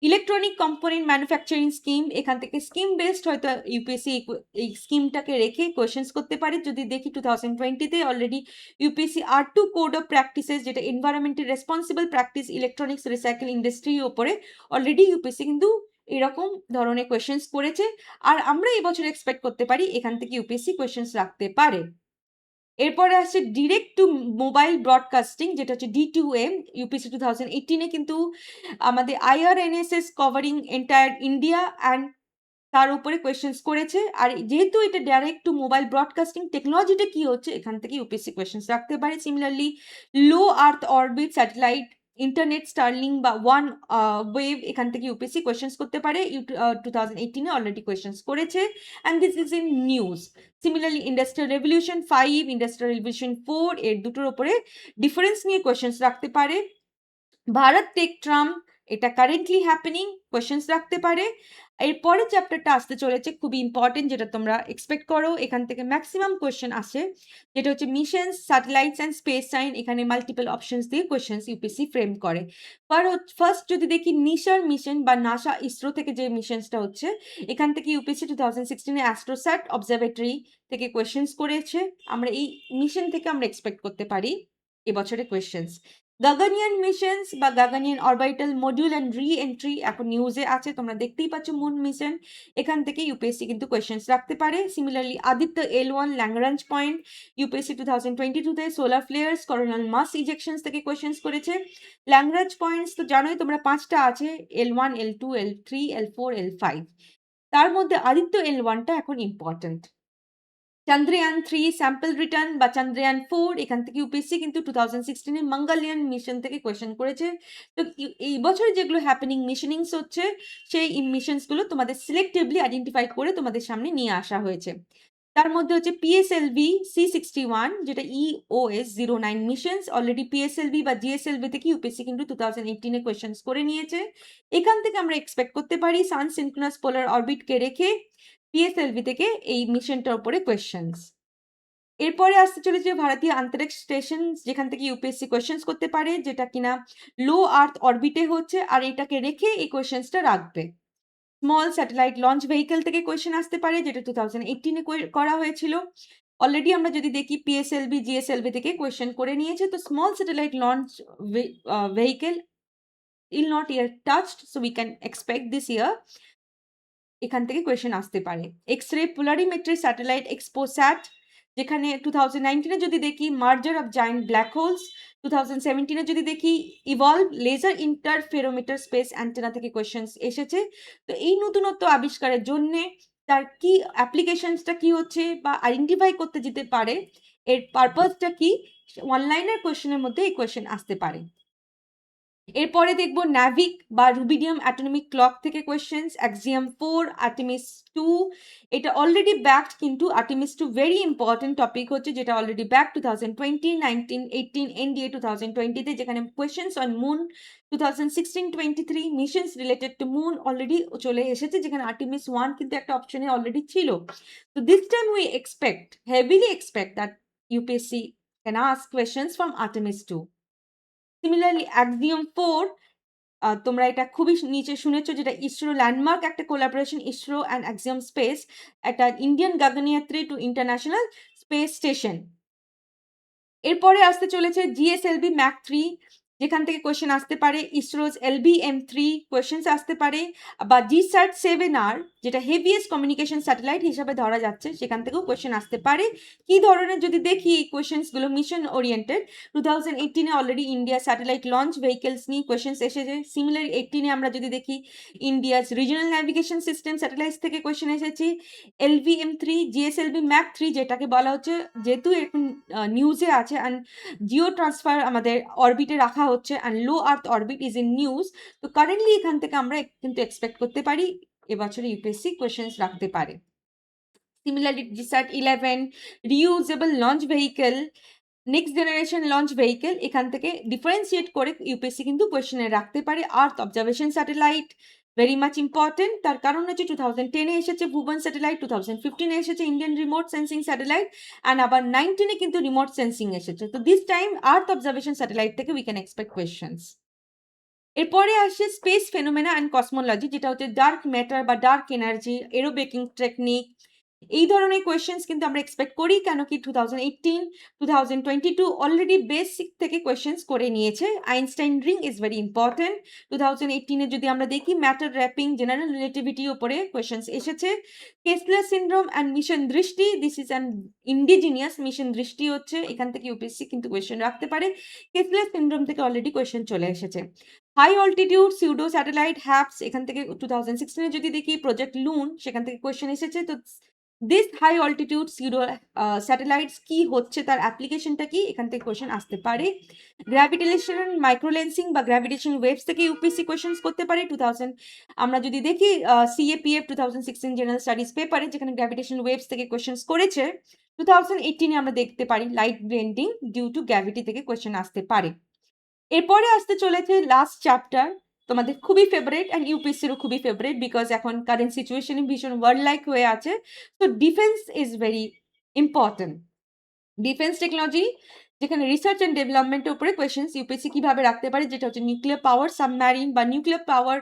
ইলেকট্রনিক কম্পোনেন্ট ম্যানুফ্যাকচারিং স্কিম, এখান থেকে স্কিম বেসড হয়তো ইউপিএসসি এই স্কিমটাকে রেখে কোয়েশ্চেন্স করতে পারে। যদি দেখি 2020-তে অলরেডি UPSC R2 code of practices, যেটা environmental responsible practice electronics recycle ইন্ডাস্ট্রির ওপরে অলরেডি ইউপিএসসি কিন্তু এরকম ধরনের কোয়েশ্চেন্স করেছে। আর আমরা এবছর এক্সপেক্ট করতে পারি এখান থেকে ইউপিএসসি কোয়েশ্চেন্স রাখতে পারে। এরপরে আসছে ডিরেক্ট টু মোবাইল ব্রডকাস্টিং, যেটা হচ্ছে D2M। ইউপিএসসি 2018-এ কিন্তু আমাদের IRNSS covering entire India and তার উপরে কোয়েশ্চেন্স করেছে। আর যেহেতু এটা ডাইরেক্ট টু মোবাইল ব্রডকাস্টিং টেকনোলজিটা কি হচ্ছে, এখান থেকে ইউপিএসসি কোয়েশ্চেন্স রাখতে পারে। সিমিলারলি লো আর্থ অরবিট স্যাটেলাইট ইন্টারনেট স্টারলিং বা ওয়ান ওয়েভ, এখান থেকে ইউপিএসসি কোয়েশ্চেন্স করতে পারে। 2018-এ অলরেডি কোয়েশ্চেন্স করেছে and this is in news. Similarly industrial revolution 5, industrial revolution 4, এর দুটোর উপরে ডিফারেন্স নিয়ে কোয়েশ্চেন্স রাখতে পারে। ভারত টেক ট্রাম্প, এটা কারেন্টলি হ্যাপেনিং, কোয়েশ্চেন্স রাখতে পারে। এরপরে চ্যাপ্টারটা আসতে চলেছে খুবই ইম্পর্টেন্ট, যেটা তোমরা এক্সপেক্ট করো এখান থেকে ম্যাক্সিমাম কোয়েশ্চেন আসে, যেটা হচ্ছে missions satellites and space science. এখানে মাল্টিপল অপশনস দিয়ে কোয়েশ্চেন্স ইউপিএসসি ফ্রেম করে। ফার্স্ট যদি দেখি নিশার মিশন বা নাসা ইসরো থেকে যে মিশনসটা হচ্ছে, এখান থেকে ইউপিএসসি 2016-এ অ্যাস্ট্রোস্যাট অবজারভেটরি থেকে কোয়েশ্চেন্স করেছে। আমরা এই মিশন থেকে আমরা এক্সপেক্ট করতে পারি এবছরে কোয়েশ্চেন্স। গাগানিয়ান মিশনস বা Gaganyaan orbital module and re entry এখন নিউজে আছে, তোমরা দেখতেই পাচ্ছ মুন মিশন, এখান থেকে ইউপিএসসি কিন্তু কোয়েশ্চেন্স রাখতে পারে। Similarly Aditya L1 Lagrange point, UPSC 2022-তে solar flares coronal mass ejections থেকে কোয়েশ্চেন্স করেছে। ল্যাংরাঞ্জ পয়েন্টস তো জানোই তোমরা 5টা আছে, L1, L2, L3, L4, L5। তার মধ্যে আদিত্য L1টা এখন ইম্পর্টেন্ট। চন্দ্রয়ান 3 স্যাম্পল রিটার্ন বা চন্দ্রয়ান 4, এখান থেকে ইউপিএসসি কিন্তু 2016-এ মঙ্গলয়ান মিশন থেকে কোয়েশ্চেন করেছে। তো এই বছর যেগুলো হ্যাপেনিং মিশনিংস হচ্ছে, সেই মিশনসগুলো তোমাদের সিলেক্টিভলি আইডেন্টিফাই করে তোমাদের সামনে নিয়ে আসা হয়েছে। তার মধ্যে হচ্ছে PSLV C61, যেটা EOS-09 মিশনস। অলরেডি PSLV বা GSLV থেকে ইউপিএসসি কিন্তু 2018-এ কোয়েশ্চেন্স করে নিয়েছে। এখান থেকে আমরা এক্সপেক্ট করতে পারি সান সিনক্রোনাস পোলার অরবিটকে রেখে PSLV থেকে এই মিশনটার উপরে কোয়েশ্চেন্স। এরপরে আসতে চলেছে ভারতীয় আন্তরিক্ষ স্টেশন, যেখান থেকে ইউপিএসসি কোয়েশ্চেন্স করতে পারে, যেটা কিনা লো আর্থ অরবিটে হচ্ছে, আর এটাকে রেখে এই কোয়েশ্চেন্সটা রাখবে। স্মল স্যাটেলাইট লঞ্চ ভেহিকল থেকে কোয়েশ্চেন আসতে পারে, যেটা 2018-এ করা হয়েছিল। অলরেডি আমরা যদি দেখি PSLV GSLV থেকে কোয়েশ্চেন করে নিয়েছে। তো small satellite launch vehicle will not yet touched, so we can expect this year এখান থেকে কোয়েশ্চেন আসতে পারে। এক্স-রে পোলারিমেট্রি স্যাটেলাইট এক্সপোস্যাট, যেখানে 2019-এ যদি দেখি merger of giant black holes, 2017-এ যদি দেখি evolved laser interferometer space antenna থেকে কোয়েশ্চেন্স এসেছে। তো এই নতুনত্ব আবিষ্কারের জন্যে তার কি অ্যাপ্লিকেশনসটা কি হচ্ছে বা আইডেন্টিফাই করতে যেতে পারে, এর পারপাসটা কি, অনলাইনের কোয়েশ্চেনের মধ্যে এই কোয়েশ্চেন আসতে পারে। এরপরে দেখব ন্যাভিক বা রুবিডিয়াম অ্যাটমিক ক্লক থেকে কোয়েশ্চেন্স। অ্যাক্সিয়াম 4, আর্টেমিস 2, এটা অলরেডি ব্যাকড, কিন্তু আর্টেমিস 2 ভেরি ইম্পর্টেন্ট টপিক হচ্ছে, যেটা অলরেডি ব্যাক 2020, 19, 18, NDA 2020-তে, যেখানে questions on moon 2016-23 missions related to moon already চলে এসেছে, যেখানে আর্টেমিস 1 কিন্তু একটা অপশনে অলরেডি ছিল। তো this time we expect, heavily expect that UPSC can ask questions from Artemis 2. Similarly Axiom 4, তোমরা এটা খুবই নিচে শুনেছো, যেটা ইসরো ল্যান্ডমার্ক একটা collaboration, ISRO and Axiom space, একটা Indian gaganyatri to international space station. এরপরে আসতে চলেছে GSLV ম্যাক 3, যেখান থেকে কোয়েশ্চেন আসতে পারে। ইসরোজ LBM3 কোয়েশ্চেন্স আসতে পারে, বা GSAT-7R, যেটা হেভিয়েস্ট কমিউনিকেশন স্যাটেলাইট হিসাবে ধরা যাচ্ছে, সেখান থেকেও কোয়েশ্চেন আসতে পারে। কি ধরনের যদি দেখি এই কোয়েশ্চেন্সগুলো মিশন ওরিয়েন্টেড, 2018-এ already India satellite launch vehicles নিয়ে কোয়েশ্চেন্স এসেছে। সিমিলার 18-এ আমরা যদি দেখি India's regional navigation system satellites থেকে কোয়েশ্চেন এসেছে। LVM3, GSLV ম্যাক 3, যেটাকে বলা হচ্ছে, যেহেতু এখন নিউজে আছে অ্যান্ড জিও ট্রান্সফার আমাদের অরবিটে রাখা হচ্ছে and low earth orbit is in news. তো কারেন্টলি এখান থেকে আমরা কিন্তু এক্সপেক্ট করতে পারি এবছরে ইউপিএসসি কোয়েশ্চেন্স রাখতে পারে। Similarly, GSAT 11, reusable launch vehicle, next generation launch vehicle, এখান থেকে ডিফারেন্সিয়েট করে ইউপিএসসি কিন্তু কোয়েশ্চেনে রাখতে পারে। Earth observation satellite very much important, তার কারণ হচ্ছে 2010-এ এসেছে ভুবন স্যাটেলাইট, 2015-এ এসেছে Indian remote sensing satellite, and আবার 19-এ কিন্তু রিমোট সেন্সিং এসেছে। তো this time earth observation satellite থেকে উই ক্যান এক্সপেক্ট কোয়েশ্চেন্স। এরপরে আসে স্পেস ফেনোমেনা অ্যান্ড কসমোলজি, যেটা হচ্ছে ডার্ক ম্যাটার বা ডার্ক এনার্জি, এরোবেকিং টেকনিক, এই ধরনের কোয়েশ্চেন্স কিন্তু আমরা এক্সপেক্ট করি, কেন কি 2018, 2022 অলরেডি বেসিক থেকে কোয়েশ্চেন্স করে নিয়েছে। Einstein ring is very important. 2018-এ যদি আমরা দেখি ম্যাটার র্যাপিং, জেনারেল রিলেটিভিটির উপরে কোয়েশ্চেন্স এসেছে। কেসলার সিনড্রোম অ্যান্ড মিশন দৃষ্টি, this is an indigenous mission দৃষ্টি হচ্ছে, এখান থেকে ইউপিএসসি কিন্তু কোয়েশ্চেন রাখতে পারে। কেসলার সিনড্রোম থেকে অলরেডি কোয়েশ্চেন চলে এসেছে। হাই অল্টিটিউড সিউডো স্যাটেলাইট হ্যাপস, এখান থেকে 2016-এ যদি দেখি প্রজেক্ট লুন, সেখান থেকে কোয়েশ্চেন এসেছে। তো this high altitude pseudo satellites কি হচ্ছে, তার অ্যাপ্লিকেশনটা কি, এখান থেকে কোয়েশ্চেন আসতে পারে। গ্র্যাভিটেশন মাইক্রোলেন্সিং বা গ্র্যাভিটেশন ওয়েভস থেকে ইউপিএসসি কোয়েশ্চেন্স করতে পারে। 2000 আমরা যদি দেখি সিএপিএফ 2016 জেনারেল স্টাডিজ পেপারে, যেখানে গ্র্যাভিটেশন ওয়েভস থেকে কোয়েশ্চেন্স করেছে, 2018-এ আমরা দেখতে পারি light bending due to gravity থেকে কোয়েশ্চেন আসতে পারে। এরপরে আসতে চলেছে লাস্ট চ্যাপ্টার, তোমাদের খুবই ফেভারিট অ্যান্ড ইউপিএসসিরও খুবই ফেভারিট, বিকজ এখন কারেন্ট সিচুয়েশনে ভীষণ ওয়ার্ল্ড লাইক হয়ে আছে। তো defence is very important. Defence technology, যেখানে রিসার্চ অ্যান্ড ডেভেলপমেন্টের উপরে কোয়েশ্চেন্স ইউপিএসসি কিভাবে রাখতে পারে, যেটা হচ্ছে নিউক্লিয়ার পাওয়ার সাবমেরিন বা nuclear power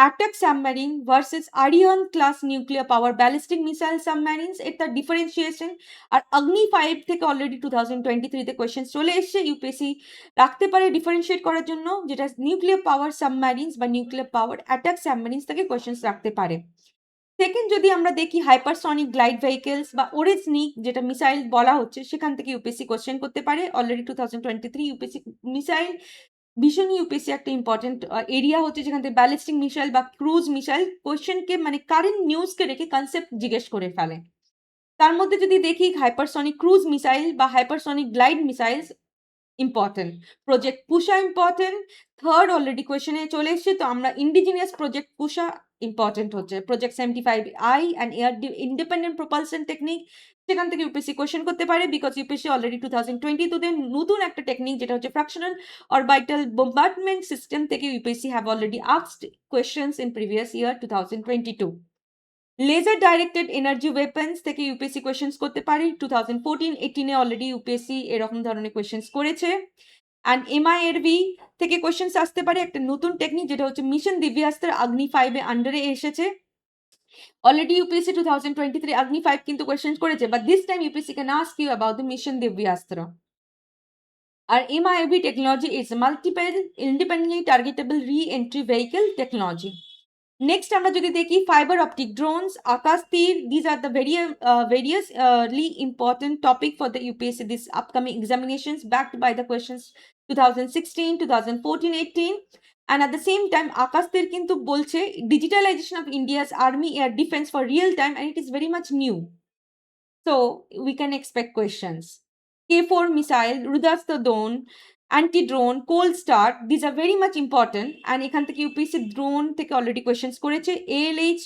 attack submarine versus আরিয়ন class nuclear power ballistic missile submarines, এর তার ডিফারেন্সিয়েশন। আর অগ্নি 5 থেকে অলরেডি 2023-তে কোয়েশ্চেন চলে এসছে, ইউপিএসসি রাখতে পারে ডিফারেন্সিয়েট করার জন্য, যেটা নিউক্লিয়ার পাওয়ার সাবমেরিনস বা নিউক্লিয়ার পাওয়ার অ্যাটাক সাবমেরিনস থেকে কোয়েশ্চেন্স রাখতে পারে। সেকেন্ড, যদি আমরা দেখি হাইপারসনিক গ্লাইড ভেহিকেলস বা ওরেজনিক যেটা মিসাইল বলা হচ্ছে, সেখান থেকে ইউপিএসসি কোয়েশ্চেন করতে পারে। অলরেডি 2023 ইউপিএসসি মিসাইল ভীষণ ইউপিএসসি একটা ইম্পর্টেন্ট এরিয়া হচ্ছে, যেখান থেকে ব্যালিস্টিক মিসাইল বা ক্রুজ মিসাইল কোয়েশ্চেনকে মানে কারেন্ট নিউজকে রেখে কনসেপ্ট জিজ্ঞেস করে ফেলে। তার মধ্যে যদি দেখি হাইপারসনিক ক্রুজ মিসাইল বা hypersonic glide missiles important, project পুষা ইম্পর্টেন্ট। থার্ড অলরেডি কোয়েশ্চেনে চলে এসছে, তো আমরা ইন্ডিজিনিয়াস প্রজেক্ট পুষা ইম্পর্টেন্ট হচ্ছে, project 75I and air independent propulsion technique, সেখান থেকে ইউপিএসসি কোয়েশ্চেন করতে পারে, বিকজ ইউপিএসসি অলরেডি 2022-তে নতুন একটা টেকনিক, যেটা হচ্ছে ফ্র্যাকশনাল অরবিটাল বোম্বার্ডমেন্ট সিস্টেম থেকে UPSC have already asked questions in previous year 2022। Laser directed energy weapons থেকে ইউপিএসসি কোয়েশ্চেন্স করতে পারে। 2014-18-এ অলরেডি ইউপিএসসি এরকম ধরনের কোয়েশ্চেন্স করেছে। অ্যান্ড এমআইএরভি থেকে কোয়েশ্চেন্স আসতে পারে, একটা নতুন টেকনিক, যেটা হচ্ছে মিশন দিব্যাস্ত্র অগ্নি 5-এ আন্ডারে এসেছে। অলরেডি ইউপিএসসি 2023 অগ্নি 5 কিন্তু কোয়েশ্চেন্স করেছে, but this time UPSC can ask you about the mission Divyastra. আর MIRV technology is multiple independently targetable re entry vehicle technology. Next আমরা যদি দেখি ফাইবার অপটিক ড্রোনস, আকাশ তীর, these are the variously important topic for the UPSC this upcoming examinations backed by the questions 2016, 2014, 18, and at the same time আকাশ তীর কিন্তু বলছে digitalization of India's army air defense for real time, and it is very much new, so we can expect questions. K4 missile, Rudastra drone, anti-drone, cold start, these are very much important, and এখান থেকে UPSC drone থেকে already questions করেছে। ALH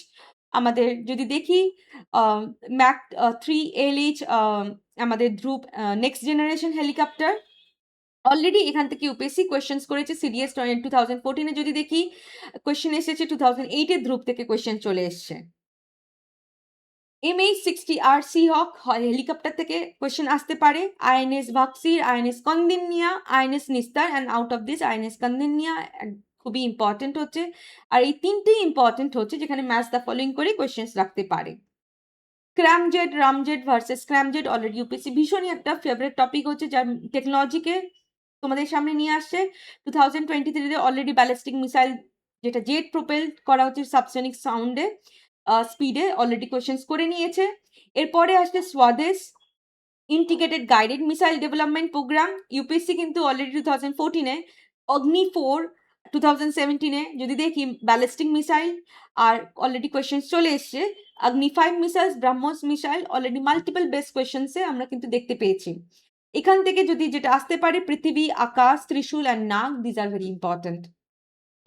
আমাদের যদি দেখি Mac 3 ALH আমাদের ধ্রুব next generation helicopter, already এখান থেকে ইউপিএসসি কোয়েশ্চেন্স করেছে। সিডিএস 2014-এ যদি দেখি কোয়েশ্চেন এসেছে, 2008-এ ধ্রুব থেকে কোয়েশ্চেন চলে এসছে। MH-60R Seahawk হেলিকপ্টার থেকে কোয়েশ্চেন আসতে পারে। INS Vagsheer, INS Kaundinya, INS Nistar, and out of this INS Kaundinya খুবই ইম্পর্টেন্ট হচ্ছে। আর এই তিনটেই ইম্পর্টেন্ট হচ্ছে, যেখানে ম্যাচ দ্য ফলোইং করে কোয়েশ্চেন্স রাখতে পারে। Scramjet, ramjet versus scramjet, already UPSC ভীষণই একটা ফেভারিট টপিক হচ্ছে, যার টেকনোলজিকে তোমাদের সামনে নিয়ে আসছে। 2023-তে অলরেডি ব্যালিস্টিক মিসাইল, যেটা জেট প্রোপেল করা হচ্ছে সাবসনিক সাউন্ডে স্পিডে, অলরেডি কোয়েশ্চেন্স করে নিয়েছে। এরপরে আসছে স্বদেশ integrated guided missile development programme, UPSC কিন্তু অলরেডি 2014-এ অগ্নি 4, 2017-এ যদি দেখি ব্যালিস্টিক মিসাইল, আর অলরেডি কোয়েশ্চেন্স চলে এসছে। Agni 5 missiles, BrahMos missile, already multiple base কোয়েশ্চেন্সে আমরা কিন্তু দেখতে পেয়েছি। এখান থেকে যদি যেটা আসতে পারে Prithvi, Akash, Trishul and Nag, these are very important.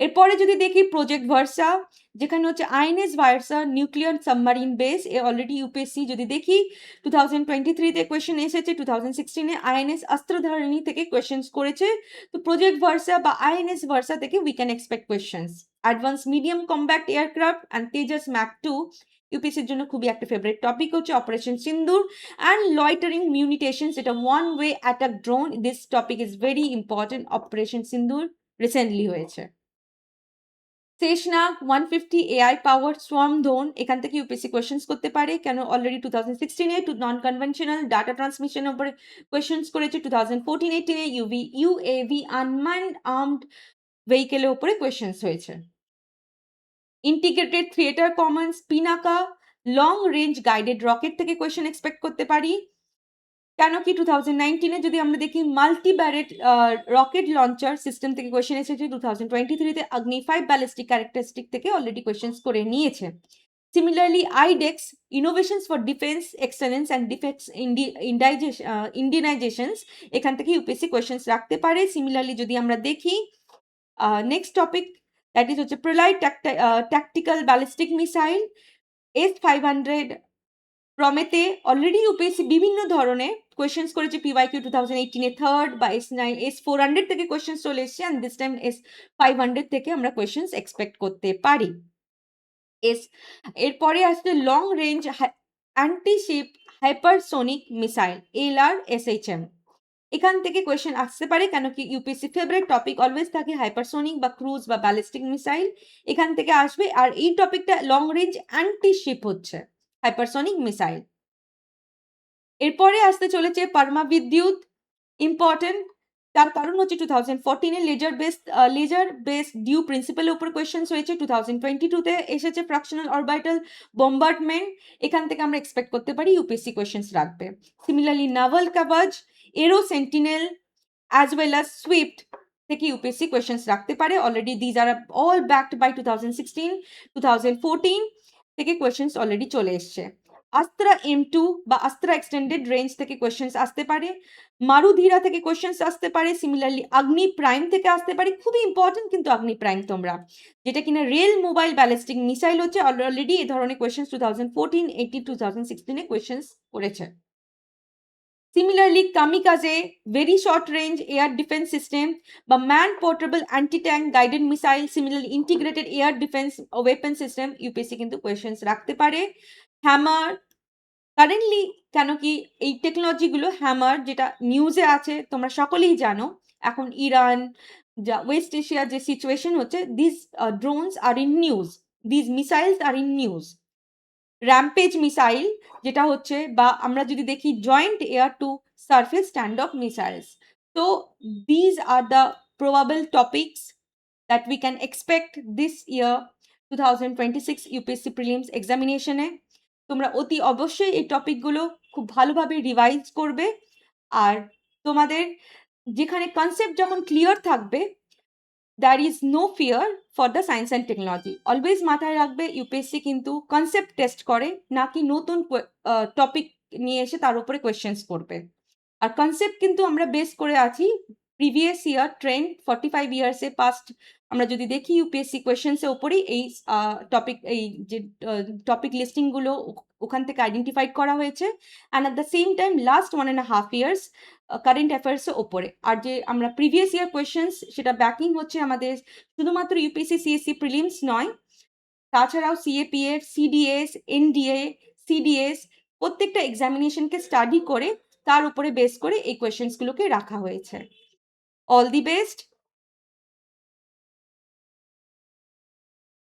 এরপরে যদি দেখি প্রজেক্ট ভার্সা, যেখানে হচ্ছে INS Varsha nuclear submarine base, এ অলরেডি ইউপিএসসি যদি দেখি 2023-তে কোয়েশ্চেন এসেছে, 2016-এ আইএনএস অস্ত্রধারিণী থেকে কোয়েশ্চেন্স করেছে। তো প্রজেক্ট ভার্সা বা আইএনএস ভার্সা থেকে we can expect questions. Advance medium combat aircraft and Tejas Mac 2 ইউপিএসসির জন্য খুবই একটা ফেভারিট টপিক হচ্ছে অপারেশন সিন্দুর অ্যান্ড লয়টারিং মিউনিটেশনস, এটা one way attack drone, this topic is very important. Operation Sindoor recently হয়েছে। সেশনাগ 150 AI পাওয়ার swarm drone, এখান থেকে UPSC questions করতে পারে, কেন অলরেডি 2016-এ নন কনভেনশনাল ডাটা ট্রান্সমিশনের উপরে কোয়েশ্চেন্স করেছে, 2014-18-এ ইউএভি আনম্যান্ড আর্মড ভেহিকেলের উপরে কোয়েশ্চেন্স হয়েছে। Integrated theatre commands Pinaka long range guided rocket থেকে কোয়েশ্চেন এক্সপেক্ট করতে পারি, কেন কি 2019-এ যদি আমরা দেখি multi barrel rocket launcher system থেকে কোয়েশ্চেন এসেছে, 2023-তে অগ্নি 5 ব্যালিস্টিক ক্যারেক্টারিস্টিক থেকে অলরেডি কোয়েশ্চেন্স করে নিয়েছে। Similarly iDEX innovations for defence excellence and defence Indianisations, এখান থেকে ইউপিএসসি কোয়েশ্চেন্স রাখতে পারে। সিমিলারলি যদি আমরা দেখি নেক্সট টপিক, দ্যাট ইজ হচ্ছে Pralay tactical ballistic missile S-500 প্রমেতে অলরেডি ইউপিএসসি বিভিন্ন ধরনের কোয়েশ্চেন্স করেছে, পিওয়াইকিউ 2018-এ থার্ড বা S-400 থেকে কোয়েশ্চেন্স চলে এসছে, অ্যান্ড দিস টাইম S-500 থেকে আমরা কোয়েশ্চেন্স এক্সপেক্ট করতে পারি। এরপরে আসছে long range antiship hypersonic missile LRSHM, এখান থেকে কোয়েশ্চেন আসতে পারে, কেন কি ইউপিএসসি ফেভারিট টপিক অলওয়েজ থাকে হাইপারসোনিক বা ক্রুজ বা ব্যালিস্টিক মিসাইল, এখান থেকে আসবে। আর এই টপিকটা লং রেঞ্জ অ্যান্টিশিপ হচ্ছে হাইপারসোনিক মিসাইল। এরপরে আসতে চলেছে পরমাবিদ্যুৎ, ইম্পর্টেন্ট, তার কারণ হচ্ছে 2014-এ লেজার বেসড ডিউ প্রিন্সিপালের উপর কোয়েশ্চেন্স হয়েছে, 2022-তে এসেছে ফ্র্যাকশনাল অরবিটাল বোম্বার্ডমেন্ট, এখান থেকে আমরা এক্সপেক্ট করতে পারি ইউপিএসসি কোয়েশ্চেন্স রাখবে। Similarly naval Kavach, aero sentinel as well as swift থেকে ইউপিএসসি কোয়েশ্চেন্স রাখতে পারে। Already these are all backed by 2016, 2014 থেকে কোয়েশ্চেন্স অলরেডি চলে এসছে। আস্ত্রা M2 বা আস্ত্রা এক্সটেন্ডেড রেঞ্জ থেকে কোয়েশ্চেন্স আসতে পারে, মারুধীরা থেকে কোয়েশ্চেন্স আসতে পারে, সিমিলারলি অগ্নি প্রাইম থেকে আসতে পারে, খুবই ইম্পর্টেন্ট কিন্তু অগ্নি প্রাইম তোমরা, যেটা কিনা রেল মোবাইল ব্যালিস্টিক মিসাইল হচ্ছে, অলরেডি এই ধরনের কোয়েশ্চেন্স 2014, 18, 2016-এ কোয়েশ্চেন্স করেছে। Similarly kamikaze very short range air defence system বা man portable anti tank guided missile, similarly integrated air defence weapon system, UPSC কিন্তু কোয়েশ্চেন্স রাখতে পারে। হ্যামার কারেন্টলি, কেন কি এই টেকনোলজিগুলো হ্যামার যেটা নিউজে আছে তোমরা সকলেই জানো, এখন ইরান যা ওয়েস্ট এশিয়ার যে সিচুয়েশন হচ্ছে, this drones are in news, this missiles are in news. Rampage missile যেটা হচ্ছে, বা আমরা যদি দেখি joint air to surface stand off missiles, তো these are the probable topics that we can expect this year 2026 UPSC prelims এক্সামিনেশনে। তোমরা অতি অবশ্যই এই টপিকগুলো খুব ভালোভাবে রিভাইজ করবে, আর তোমাদের যেখানে কনসেপ্ট যখন ক্লিয়ার থাকবে, there is no fear for the science and technology. Always মাথায় রাখবে ইউপিএসসি কিন্তু কনসেপ্ট টেস্ট করে, নাকি নতুন টপিক নিয়ে এসে তার উপরে কোয়েশ্চেন্স করবে। আর কনসেপ্ট কিন্তু আমরা বেস করে আছি প্রিভিয়াস ইয়ার ট্রেন্ড 45 ইয়ার্সে পাস্ট, আমরা যদি দেখি ইউপিএসসি কোয়েশ্চেন্সের উপরেই এই টপিক, এই যে টপিক লিস্টিংগুলো ওখান থেকে আইডেন্টিফাইড করা হয়েছে, and at the same time last 1.5 years current অ্যাফেয়ার্সের ওপরে। আর যে আমরা প্রিভিয়াস ইয়ার কোয়েশ্চেন্স, সেটা ব্যাকিং হচ্ছে আমাদের শুধুমাত্র ইউপিএসসি সিএসসি প্রিলিমস নয়, তাছাড়াও সিএপিএফ, সিডিএস, এনডিএ, সিডিএস প্রত্যেকটা এক্সামিনেশনকে স্টাডি করে তার উপরে বেস করে এই কোয়েশ্চেন্সগুলোকে রাখা হয়েছে। All the best.